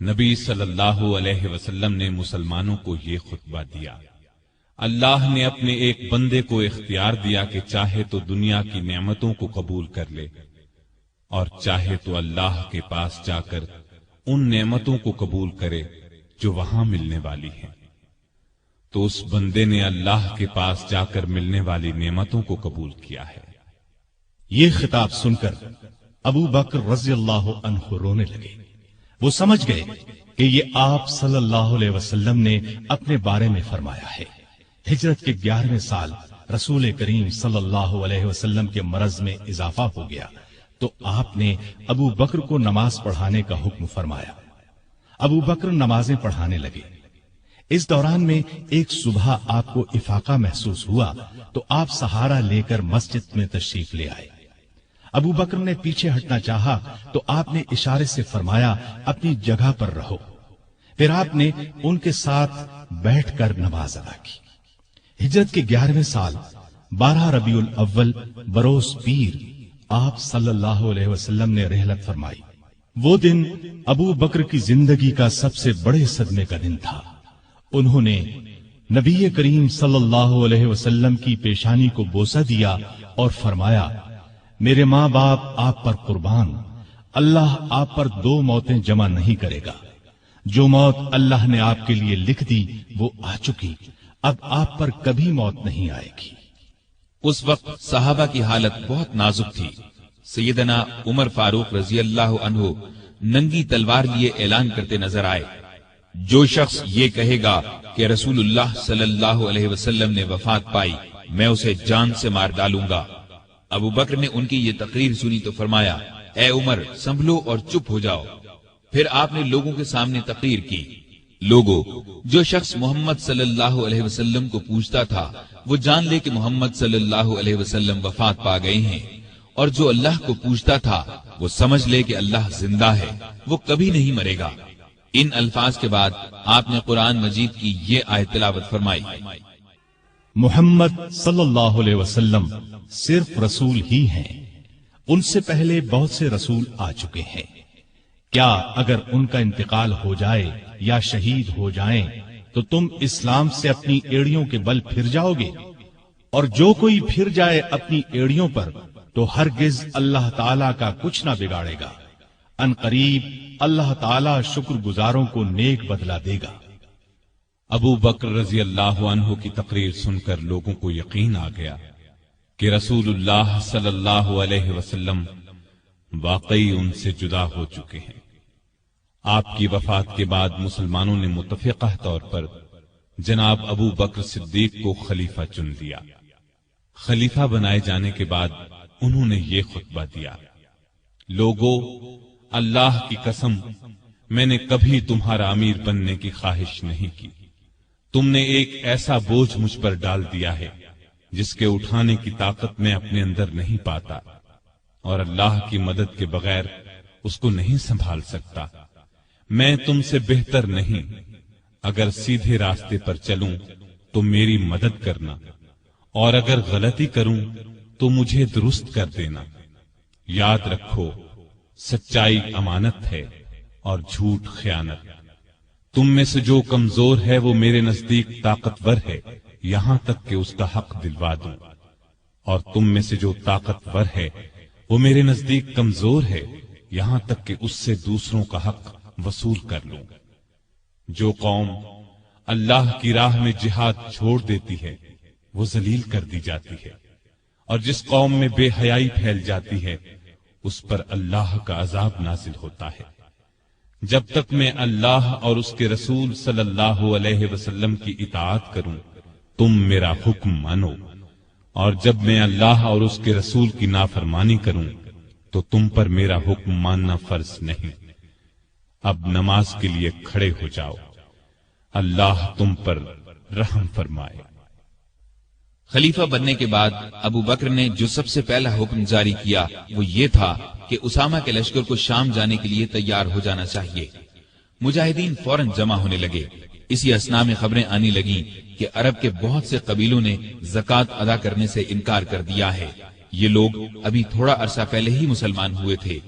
Speaker 3: نبی صلی اللہ علیہ وسلم نے مسلمانوں کو یہ خطبہ دیا، اللہ نے اپنے ایک بندے کو اختیار دیا کہ چاہے تو دنیا کی نعمتوں کو قبول کر لے اور چاہے تو اللہ کے پاس جا کر ان نعمتوں کو قبول کرے جو وہاں ملنے والی ہیں۔ تو اس بندے نے اللہ کے پاس جا کر ملنے والی نعمتوں کو قبول کیا ہے۔
Speaker 1: یہ خطاب سن کر ابو بکر رضی اللہ عنہ رونے لگے۔ وہ سمجھ گئے کہ یہ آپ صلی اللہ علیہ وسلم نے اپنے بارے میں فرمایا ہے۔ ہجرت کے 11ویں سال رسول کریم صلی اللہ علیہ وسلم کے مرض میں اضافہ ہو گیا تو آپ نے ابو بکر کو نماز پڑھانے کا حکم فرمایا۔ ابو بکر نمازیں پڑھانے لگے۔ اس دوران میں ایک صبح آپ کو افاقہ محسوس ہوا تو آپ سہارا لے کر مسجد میں تشریف لے آئے۔ ابو بکر نے پیچھے ہٹنا چاہا تو آپ نے اشارے سے فرمایا اپنی جگہ پر رہو۔ پھر آپ نے ان کے ساتھ بیٹھ کر نماز ادا کی۔ ہجرت کے 11ویں سال 12 ربیع الاول بروز پیر آپ صلی اللہ علیہ وسلم نے رحلت فرمائی۔ وہ دن ابو بکر کی زندگی کا سب سے بڑے صدمے کا دن تھا۔ انہوں نے نبی کریم صلی اللہ علیہ وسلم کی پیشانی کو بوسہ دیا اور فرمایا، میرے ماں باپ آپ پر قربان، اللہ آپ پر 2 موتیں جمع نہیں کرے گا۔ جو موت اللہ نے آپ کے لیے لکھ دی وہ آ چکی، اب آپ پر کبھی موت نہیں آئے گی۔
Speaker 2: اس وقت صحابہ کی حالت بہت نازک تھی۔ سیدنا عمر فاروق رضی اللہ عنہ ننگی تلوار لیے اعلان کرتے نظر آئے، جو شخص یہ کہے گا کہ رسول اللہ صلی اللہ علیہ وسلم نے وفات پائی میں اسے جان سے مار ڈالوں گا۔ ابو بکر نے ان کی یہ تقریر سنی تو فرمایا، اے عمر سنبھلو اور چپ ہو جاؤ۔ پھر آپ نے لوگوں کے سامنے تقریر کی، لوگوں، جو شخص محمد صلی اللہ علیہ وسلم کو پوچھتا تھا وہ جان لے کہ محمد صلی اللہ علیہ وسلم وفات پا گئے ہیں، اور جو اللہ کو پوچھتا تھا وہ سمجھ لے کہ اللہ زندہ ہے، وہ کبھی نہیں مرے گا۔ ان الفاظ کے بعد آپ نے قرآن مجید کی یہ آیت تلاوت فرمائی،
Speaker 1: محمد صلی اللہ علیہ وسلم صرف رسول ہی ہیں، ان سے پہلے بہت سے رسول آ چکے ہیں۔ کیا اگر ان کا انتقال ہو جائے یا شہید ہو جائیں تو تم اسلام سے اپنی ایڑیوں کے بل پھر جاؤ گے؟ اور جو کوئی پھر جائے اپنی ایڑیوں پر تو ہرگز اللہ تعالیٰ کا کچھ نہ بگاڑے گا۔ ان قریب اللہ تعالیٰ شکر گزاروں کو نیک بدلہ دے گا۔
Speaker 3: ابو بکر رضی اللہ عنہ کی تقریر سن کر لوگوں کو یقین آ گیا کہ رسول اللہ صلی اللہ علیہ وسلم واقعی ان سے جدا ہو چکے ہیں۔ آپ کی وفات کے بعد مسلمانوں نے متفقہ طور پر جناب ابو بکر صدیق کو خلیفہ چن لیا۔ خلیفہ بنائے جانے کے بعد انہوں نے یہ خطبہ دیا، لوگو، اللہ کی قسم میں نے کبھی تمہارا امیر بننے کی خواہش نہیں کی۔ تم نے ایک ایسا بوجھ مجھ پر ڈال دیا ہے جس کے اٹھانے کی طاقت میں اپنے اندر نہیں پاتا، اور اللہ کی مدد کے بغیر اس کو نہیں سنبھال سکتا۔ میں تم سے بہتر نہیں، اگر سیدھے راستے پر چلوں تو میری مدد کرنا، اور اگر غلطی کروں تو مجھے درست کر دینا۔ یاد رکھو، سچائی امانت ہے اور جھوٹ خیانت۔ تم میں سے جو کمزور ہے وہ میرے نزدیک طاقتور ہے، یہاں تک کہ اس کا حق دلوا دوں، اور تم میں سے جو طاقتور ہے وہ میرے نزدیک کمزور ہے، یہاں تک کہ اس سے دوسروں کا حق وصول کر لوں۔ جو قوم اللہ کی راہ میں جہاد چھوڑ دیتی ہے وہ ذلیل کر دی جاتی ہے، اور جس قوم میں بے حیائی پھیل جاتی ہے اس پر اللہ کا عذاب نازل ہوتا ہے۔ جب تک میں اللہ اور اس کے رسول صلی اللہ علیہ وسلم کی اطاعت کروں تم میرا حکم مانو، اور جب میں اللہ اور اس کے رسول کی نافرمانی کروں تو تم پر میرا حکم ماننا فرض نہیں۔ اب نماز کے لیے کھڑے ہو جاؤ، اللہ تم پر رحم فرمائے۔
Speaker 2: خلیفہ بننے کے بعد ابو بکر نے جو سب سے پہلا حکم جاری کیا وہ یہ تھا کہ اسامہ کے لشکر کو شام جانے کے لیے تیار ہو جانا چاہیے۔ مجاہدین فوراً جمع ہونے لگے۔ اسی اثنا میں خبریں آنے لگیں کہ عرب کے بہت سے قبیلوں نے زکوٰۃ ادا کرنے سے انکار کر دیا ہے۔ یہ لوگ ابھی تھوڑا عرصہ پہلے ہی مسلمان ہوئے تھے۔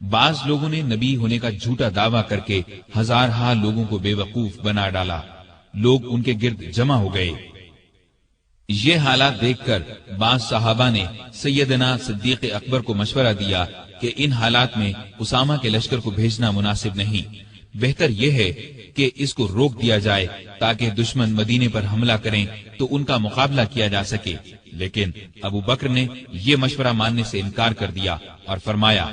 Speaker 2: بعض لوگوں نے نبی ہونے کا جھوٹا دعویٰ کر کے ہزارہا لوگوں کو بے وقوف بنا ڈالا. لوگ ان کے گرد جمع ہو گئے. یہ حالات دیکھ کر بعض صحابہ نے سیدنا صدیق اکبر کو مشورہ دیا کہ ان حالات میں اسامہ کے لشکر کو بھیجنا مناسب نہیں، بہتر یہ ہے کہ اس کو روک دیا جائے تاکہ دشمن مدینے پر حملہ کریں تو ان کا مقابلہ کیا جا سکے. لیکن ابو بکر نے یہ مشورہ ماننے سے انکار کر دیا اور فرمایا،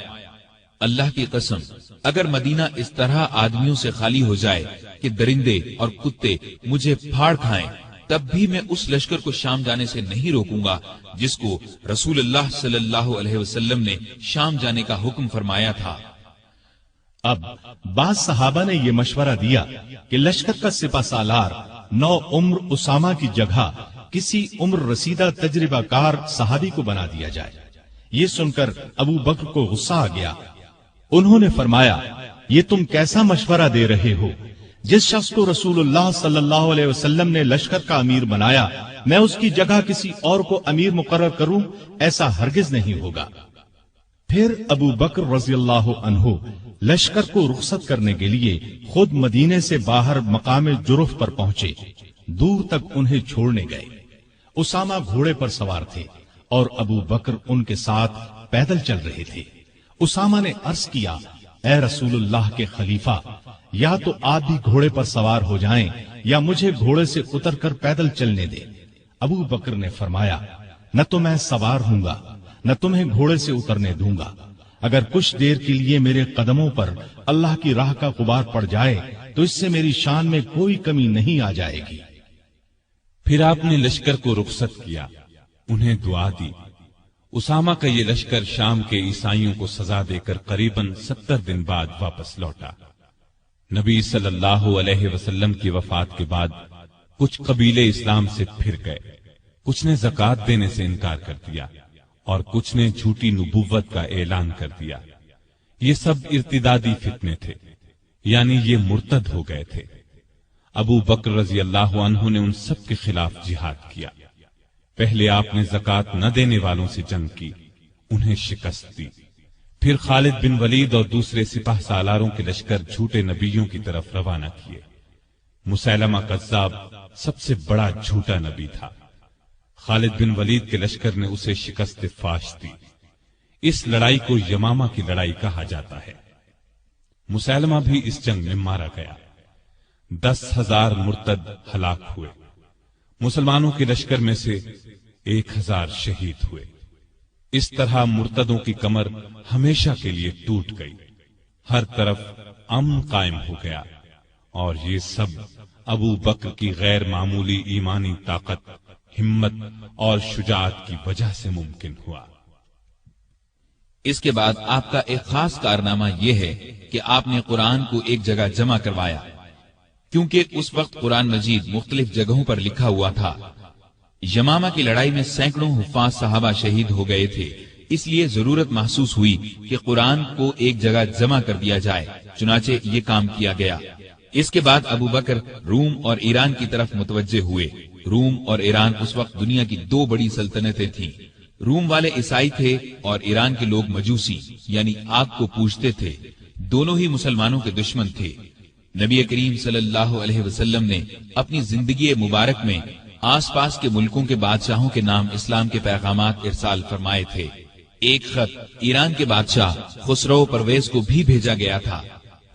Speaker 2: اللہ کی قسم، اگر مدینہ اس طرح آدمیوں سے خالی ہو جائے کہ درندے اور کتے مجھے پھاڑ کھائیں، تب بھی میں اس لشکر کو شام جانے سے نہیں روکوں گا جس کو رسول اللہ صلی اللہ علیہ وسلم نے شام جانے کا حکم فرمایا تھا.
Speaker 1: اب بعض صحابہ نے یہ مشورہ دیا کہ لشکر کا سپہ سالار نو عمر اسامہ کی جگہ کسی عمر رسیدہ تجربہ کار صحابی کو بنا دیا جائے. یہ سن کر ابو بکر کو غصہ آ گیا. انہوں نے فرمایا، یہ تم کیسا مشورہ دے رہے ہو؟ جس شخص کو رسول اللہ صلی اللہ علیہ وسلم نے لشکر کا امیر بنایا، میں اس کی جگہ کسی اور کو امیر مقرر کروں؟ ایسا ہرگز نہیں ہوگا. پھر ابو بکر رضی اللہ عنہ لشکر کو رخصت کرنے کے لیے خود مدینے سے باہر مقام جرف پر پہنچے. دور تک انہیں چھوڑنے گئے. اسامہ گھوڑے پر سوار تھے اور ابو بکر ان کے ساتھ پیدل چل رہے تھے. اسامہ نے عرض کیا، اے رسول اللہ کے خلیفہ، یا تو آپ بھی گھوڑے پر سوار ہو جائیں یا مجھے گھوڑے سے اتر کر پیدل چلنے دیں. ابو بکر نے فرمایا، نہ تو میں سوار ہوں گا نہ تمہیں گھوڑے سے اترنے دوں گا. اگر کچھ دیر کے لیے میرے قدموں پر اللہ کی راہ کا غبار پڑ جائے تو اس سے میری شان میں کوئی کمی نہیں آ جائے گی.
Speaker 3: پھر آپ نے لشکر کو رخصت کیا، انہیں دعا دی. اسامہ کا یہ لشکر شام کے عیسائیوں کو سزا دے کر قریباً 70 دن بعد واپس لوٹا. نبی صلی اللہ علیہ وسلم کی وفات کے بعد کچھ قبیلے اسلام سے پھر گئے. کچھ نے زکوٰۃ دینے سے انکار کر دیا اور کچھ نے جھوٹی نبوت کا اعلان کر دیا. یہ سب ارتدادی فتنے تھے، یعنی یہ مرتد ہو گئے تھے. ابو بکر رضی اللہ عنہ نے ان سب کے خلاف جہاد کیا. پہلے آپ نے زکوٰۃ نہ دینے والوں سے جنگ کی، انہیں شکست دی. پھر خالد بن ولید اور دوسرے سپہ سالاروں کے لشکر جھوٹے نبیوں کی طرف روانہ کیے. مسیلمہ کذاب سب سے بڑا جھوٹا نبی تھا. خالد بن ولید کے لشکر نے اسے شکست فاش دی. اس لڑائی کو یمامہ کی لڑائی کہا جاتا ہے. مسیلمہ بھی اس جنگ میں مارا گیا. 10,000 مرتد ہلاک ہوئے. مسلمانوں کے لشکر میں سے 1,000 شہید ہوئے. اس طرح مرتدوں کی کمر ہمیشہ کے لیے ٹوٹ گئی. ہر طرف امن قائم ہو گیا اور یہ سب ابو بکر کی غیر معمولی ایمانی طاقت، ہمت اور شجاعت کی وجہ سے ممکن ہوا.
Speaker 2: اس کے بعد آپ کا ایک خاص کارنامہ یہ ہے کہ آپ نے قرآن کو ایک جگہ جمع کروایا. کیونکہ اس وقت قرآن مجید مختلف جگہوں پر لکھا ہوا تھا. یمامہ کی لڑائی میں سینکڑوں حفاظ صحابہ شہید ہو گئے تھے، اس لیے ضرورت محسوس ہوئی کہ قرآن کو ایک جگہ جمع کر دیا جائے. چنانچہ یہ کام کیا گیا. اس کے بعد ابو بکر روم اور ایران کی طرف متوجہ ہوئے. روم اور ایران اس وقت دنیا کی 2 بڑی سلطنتیں تھیں. روم والے عیسائی تھے اور ایران کے لوگ مجوسی یعنی آگ کو پوجتے تھے. دونوں ہی مسلمانوں کے دشمن تھے. نبی کریم صلی اللہ علیہ وسلم نے اپنی زندگی مبارک میں آس پاس کے ملکوں کے بادشاہوں کے نام اسلام کے پیغامات ارسال فرمائے تھے. ایک خط ایران کے بادشاہ خسرو پرویز کو بھی بھیجا گیا تھا.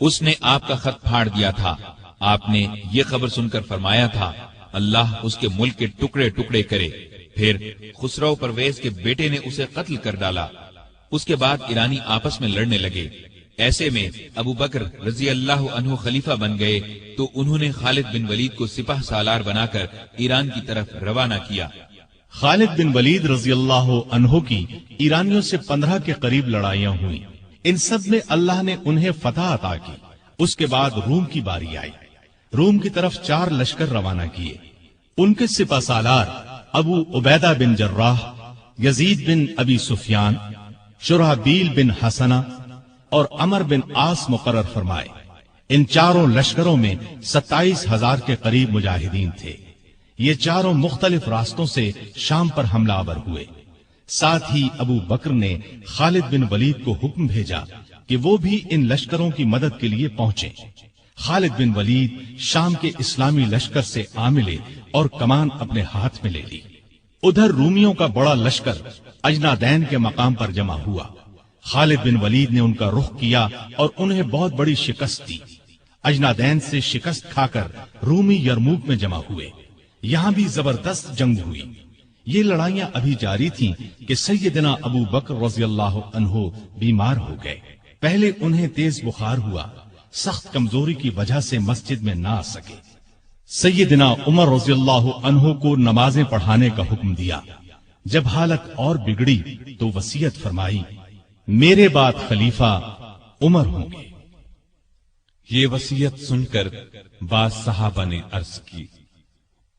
Speaker 2: اس نے آپ کا خط پھاڑ دیا تھا. آپ نے یہ خبر سن کر فرمایا تھا، اللہ اس کے ملک کے ٹکڑے ٹکڑے کرے. پھر خسرو پرویز کے بیٹے نے اسے قتل کر ڈالا. اس کے بعد ایرانی آپس میں لڑنے لگے. ایسے میں ابو بکر رضی اللہ عنہ خلیفہ بن گئے تو انہوں نے خالد بن ولید کو سپہ سالار بنا کر ایران کی طرف روانہ کیا.
Speaker 1: خالد بن ولید رضی اللہ عنہ کی ایرانیوں سے 15 کے قریب لڑائیاں ہوئیں. ان سب میں اللہ نے انہیں فتح عطا کی. اس کے بعد روم کی باری آئی. روم کی طرف 4 لشکر روانہ کیے. ان کے سپہ سالار ابو عبیدہ بن جراح، یزید بن ابی سفیان، شرحبیل بن حسنہ اور عمر بن عاص مقرر فرمائے. ان 4 لشکروں میں 27,000 کے قریب مجاہدین تھے. یہ 4 مختلف راستوں سے شام پر حملہ آور ہوئے. ساتھ ہی ابو بکر نے خالد بن ولید کو حکم بھیجا کہ وہ بھی ان لشکروں کی مدد کے لیے پہنچے۔ خالد بن ولید شام کے اسلامی لشکر سے آ ملے اور کمان اپنے ہاتھ میں لے لی۔ ادھر رومیوں کا بڑا لشکر اجنادین کے مقام پر جمع ہوا۔ خالد بن ولید نے ان کا رخ کیا اور انہیں بہت بڑی شکست دی۔ اجنادین سے شکست کھا کر رومی یرموک میں جمع ہوئے۔ یہاں بھی زبردست جنگ ہوئی۔ یہ لڑائیاں ابھی جاری تھیں کہ سیدنا ابو بکر رضی اللہ عنہ بیمار ہو گئے۔ پہلے انہیں تیز بخار ہوا، سخت کمزوری کی وجہ سے مسجد میں نہ آ سکے۔ سیدنا عمر رضی اللہ عنہ کو نمازیں پڑھانے کا حکم دیا۔ جب حالت اور بگڑی تو وصیت فرمائی، میرے بعد خلیفہ عمر ہوں گے۔
Speaker 3: یہ وصیت سن کر بعض صحابہ نے عرض کی،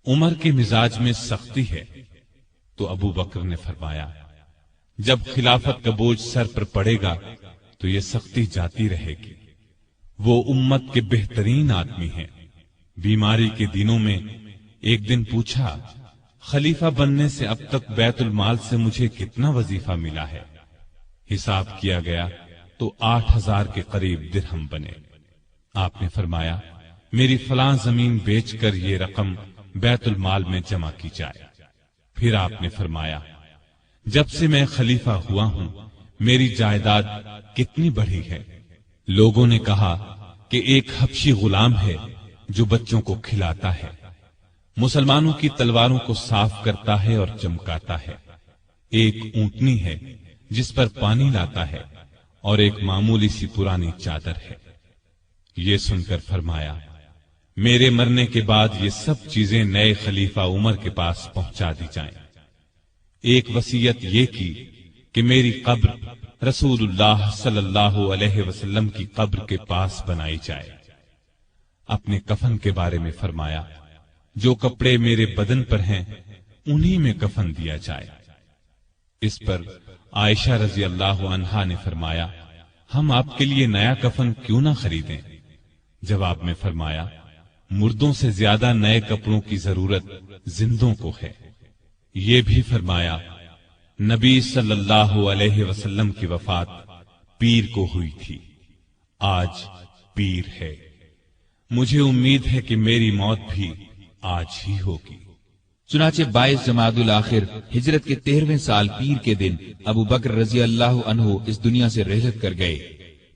Speaker 3: عمر کے مزاج میں سختی ہے، تو ابو بکر نے فرمایا، جب خلافت کا بوجھ سر پر پڑے گا تو یہ سختی جاتی رہے گی۔ وہ امت کے بہترین آدمی ہیں۔ بیماری کے دنوں میں ایک دن پوچھا، خلیفہ بننے سے اب تک بیت المال سے مجھے کتنا وظیفہ ملا ہے؟ حساب کیا گیا تو 8000 کے قریب درہم بنے۔ آپ نے فرمایا، میری فلاں زمین بیچ کر یہ رقم بیت المال میں جمع کی جائے۔ پھر آپ نے فرمایا، جب سے میں خلیفہ ہوا ہوں میری جائیداد کتنی بڑھی ہے؟ لوگوں نے کہا کہ ایک حبشی غلام ہے جو بچوں کو کھلاتا ہے، مسلمانوں کی تلواروں کو صاف کرتا ہے اور چمکاتا ہے، ایک اونٹنی ہے جس پر پانی لاتا ہے، اور ایک معمولی سی پرانی چادر ہے۔ یہ سن کر فرمایا، میرے مرنے کے بعد یہ سب چیزیں نئے خلیفہ عمر کے پاس پہنچا دی جائیں۔ ایک وصیت یہ کی کہ میری قبر رسول اللہ صلی اللہ علیہ وسلم کی قبر کے پاس بنائی جائے۔ اپنے کفن کے بارے میں فرمایا، جو کپڑے میرے بدن پر ہیں انہی میں کفن دیا جائے۔ اس پر عائشہ رضی اللہ عنہا نے فرمایا، ہم آپ کے لیے نیا کفن کیوں نہ خریدیں؟ جواب میں فرمایا، مردوں سے زیادہ نئے کپڑوں کی ضرورت زندوں کو ہے۔ یہ بھی فرمایا، نبی صلی اللہ علیہ وسلم کی وفات پیر کو ہوئی تھی، آج پیر ہے، مجھے امید ہے کہ میری موت بھی آج ہی ہوگی۔
Speaker 2: چنانچہ 22 جمادی الاخر ہجرت کے 13ویں سال پیر کے دن ابو بکر رضی اللہ عنہ اس دنیا سے رحلت کر گئے۔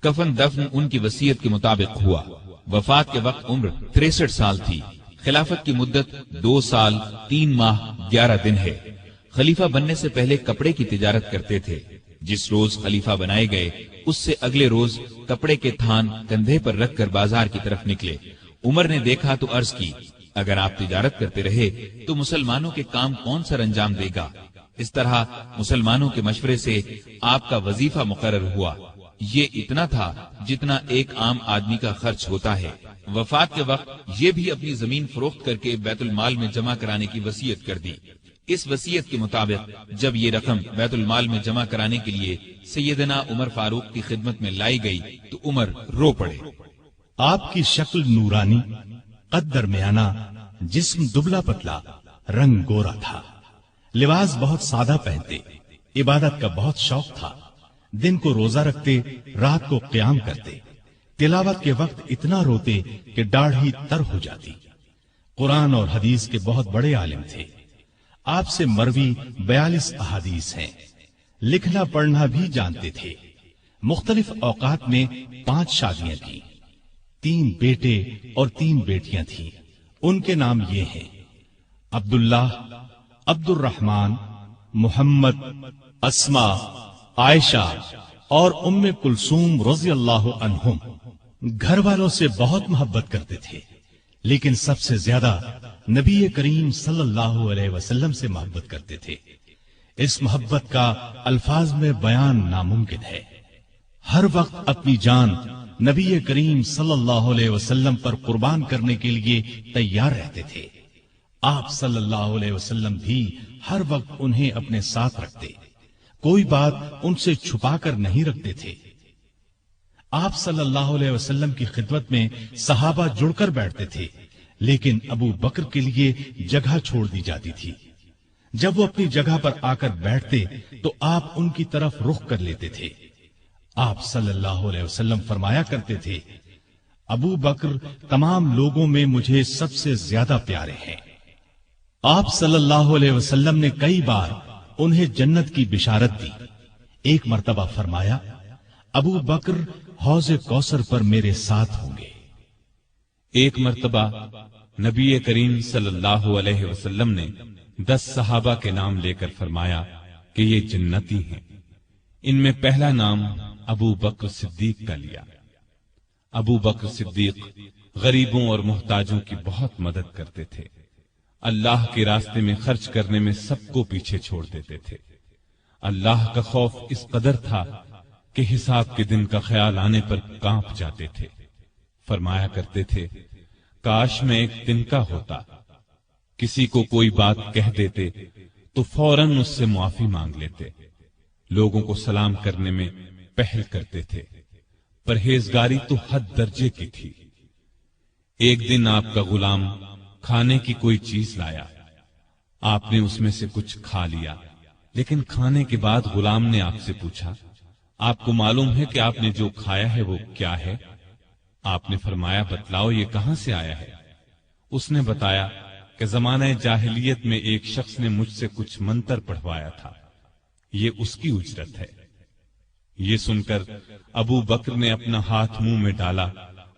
Speaker 2: کفن دفن ان کی وصیت کے مطابق ہوا۔ وفات کے وقت عمر 63 سال تھی۔ خلافت کی مدت 2 سال 3 ماہ 11 دن ہے۔ خلیفہ بننے سے پہلے کپڑے کی تجارت کرتے تھے۔ جس روز خلیفہ بنائے گئے اس سے اگلے روز کپڑے کے تھان کندھے پر رکھ کر بازار کی طرف نکلے۔ عمر نے دیکھا تو عرض کی، اگر آپ تجارت کرتے رہے تو مسلمانوں کے کام کون سر انجام دے گا؟ اس طرح مسلمانوں کے مشورے سے آپ کا وظیفہ مقرر ہوا۔ یہ اتنا تھا جتنا ایک عام آدمی کا خرچ ہوتا ہے۔ وفات کے وقت یہ بھی اپنی زمین فروخت کر کے بیت المال میں جمع کرانے کی وصیت کر دی۔ اس وصیت کے مطابق جب یہ رقم بیت المال میں جمع کرانے کے لیے سیدنا عمر فاروق کی خدمت میں لائی گئی تو عمر رو پڑے۔
Speaker 1: آپ کی شکل نورانی، قد درمیانہ، جسم دبلا پتلا، رنگ گورا تھا۔ لباس بہت سادہ پہنتے، عبادت کا بہت شوق تھا۔ دن کو روزہ رکھتے، رات کو قیام کرتے، تلاوت کے وقت اتنا روتے کہ داڑھی تر ہو جاتی۔ قرآن اور حدیث کے بہت بڑے عالم تھے۔ آپ سے مروی 42 احادیث ہیں۔ لکھنا پڑھنا بھی جانتے تھے۔ مختلف اوقات میں 5 شادیاں کی، 3 بیٹے اور 3 بیٹیاں تھیں۔ ان کے نام یہ ہیں: عبداللہ، عبد الرحمن، محمد، اسما، عائشہ اور ام کلثوم رضی اللہ عنہم۔ گھر والوں سے بہت محبت کرتے تھے، لیکن سب سے زیادہ نبی کریم صلی اللہ علیہ وسلم سے محبت کرتے تھے۔ اس محبت کا الفاظ میں بیان ناممکن ہے۔ ہر وقت اپنی جان نبی کریم صلی اللہ علیہ وسلم پر قربان کرنے کے لیے تیار رہتے تھے۔ آپ صلی اللہ علیہ وسلم بھی ہر وقت انہیں اپنے ساتھ رکھتے، کوئی بات ان سے چھپا کر نہیں رکھتے تھے۔ آپ صلی اللہ علیہ وسلم کی خدمت میں صحابہ جڑ کر بیٹھتے تھے، لیکن ابو بکر کے لیے جگہ چھوڑ دی جاتی تھی۔ جب وہ اپنی جگہ پر آ کر بیٹھتے تو آپ ان کی طرف رخ کر لیتے تھے۔ آپ صلی اللہ علیہ وسلم فرمایا کرتے تھے، ابو بکر تمام لوگوں میں مجھے سب سے زیادہ پیارے ہیں۔ آپ صلی اللہ علیہ وسلم نے کئی بار انہیں جنت کی بشارت دی۔ ایک مرتبہ فرمایا، ابو بکر حوض کوثر پر میرے ساتھ ہوں گے۔
Speaker 3: ایک مرتبہ نبی کریم صلی اللہ علیہ وسلم نے 10 صحابہ کے نام لے کر فرمایا کہ یہ جنتی ہیں۔ ان میں پہلا نام ابو بکر صدیق کا لیا۔ ابو بکر صدیق غریبوں اور محتاجوں کی بہت مدد کرتے تھے۔ اللہ کے راستے میں خرچ کرنے میں سب کو پیچھے چھوڑ دیتے تھے۔ اللہ کا خوف اس قدر تھا کہ حساب کے دن کا خیال آنے پر کانپ جاتے تھے۔ فرمایا کرتے تھے، کاش میں ایک دن کا ہوتا، کسی کو کوئی بات کہہ دیتے تو فوراً اس سے معافی مانگ لیتے۔ لوگوں کو سلام کرنے میں پہل کرتے تھے۔ پرہیزگاری تو حد درجے کی تھی۔ ایک دن آپ کا غلام کھانے کی کوئی چیز لایا، آپ نے اس میں سے کچھ کھا لیا، لیکن کھانے کے بعد غلام نے آپ سے پوچھا، آپ کو معلوم ہے کہ آپ نے جو کھایا ہے وہ کیا ہے؟ آپ نے فرمایا، بتلاؤ یہ کہاں سے آیا ہے؟ اس نے بتایا کہ زمانہ جاہلیت میں ایک شخص نے مجھ سے کچھ منتر پڑھوایا تھا، یہ اس کی اجرت ہے۔ یہ سن کر ابو بکر نے اپنا ہاتھ منہ میں ڈالا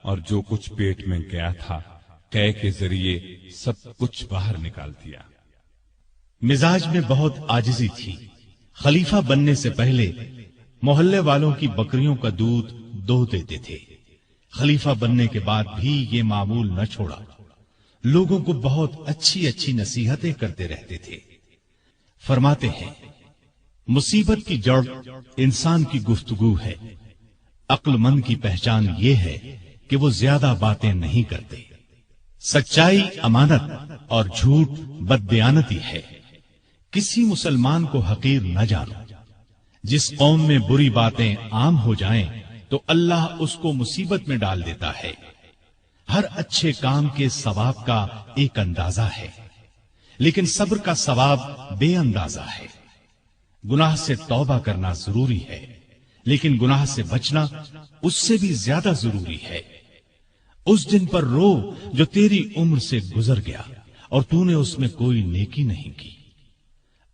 Speaker 3: اور جو کچھ پیٹ میں گیا تھا قے کے ذریعے سب کچھ باہر نکال دیا۔
Speaker 1: مزاج میں بہت عاجزی تھی۔ خلیفہ بننے سے پہلے محلے والوں کی بکریوں کا دودھ دو دیتے تھے۔ خلیفہ بننے کے بعد بھی یہ معمول نہ چھوڑا۔ لوگوں کو بہت اچھی اچھی نصیحتیں کرتے رہتے تھے۔ فرماتے ہیں، مصیبت کی جڑ انسان کی گفتگو ہے۔ عقل مند کی پہچان یہ ہے کہ وہ زیادہ باتیں نہیں کرتے۔ سچائی امانت اور جھوٹ بددیانتی ہے۔ کسی مسلمان کو حقیر نہ جانو۔ جس قوم میں بری باتیں عام ہو جائیں تو اللہ اس کو مصیبت میں ڈال دیتا ہے۔ ہر اچھے کام کے ثواب کا ایک اندازہ ہے، لیکن صبر کا ثواب بے اندازہ ہے۔ گناہ سے توبہ کرنا ضروری ہے، لیکن گناہ سے بچنا اس سے بھی زیادہ ضروری ہے۔ اس دن پر رو جو تیری عمر سے گزر گیا اور تو نے اس میں کوئی نیکی نہیں کی۔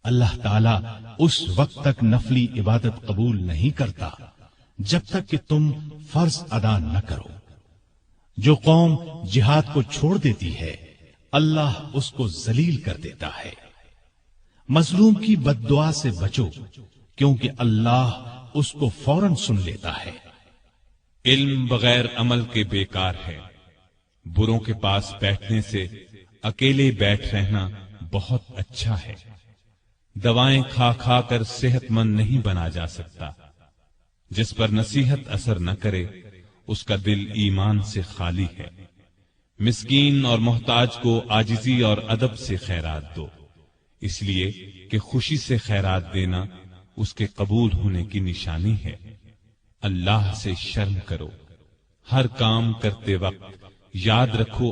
Speaker 1: اللہ تعالیٰ اس وقت تک نفلی عبادت قبول نہیں کرتا جب تک کہ تم فرض ادا نہ کرو۔ جو قوم جہاد کو چھوڑ دیتی ہے اللہ اس کو ذلیل کر دیتا ہے۔ مظلوم کی بد دعا سے بچو، کیونکہ اللہ اس کو فوراً سن لیتا ہے۔
Speaker 3: علم بغیر عمل کے بیکار ہے۔ بروں کے پاس بیٹھنے سے اکیلے بیٹھ رہنا بہت اچھا ہے۔ دوائیں کھا کھا کر صحت مند نہیں بنا جا سکتا۔ جس پر نصیحت اثر نہ کرے اس کا دل ایمان سے خالی ہے۔ مسکین اور محتاج کو عاجزی اور ادب سے خیرات دو، اس لیے کہ خوشی سے خیرات دینا اس کے قبول ہونے کی نشانی ہے۔ اللہ سے شرم کرو۔ ہر کام کرتے وقت یاد رکھو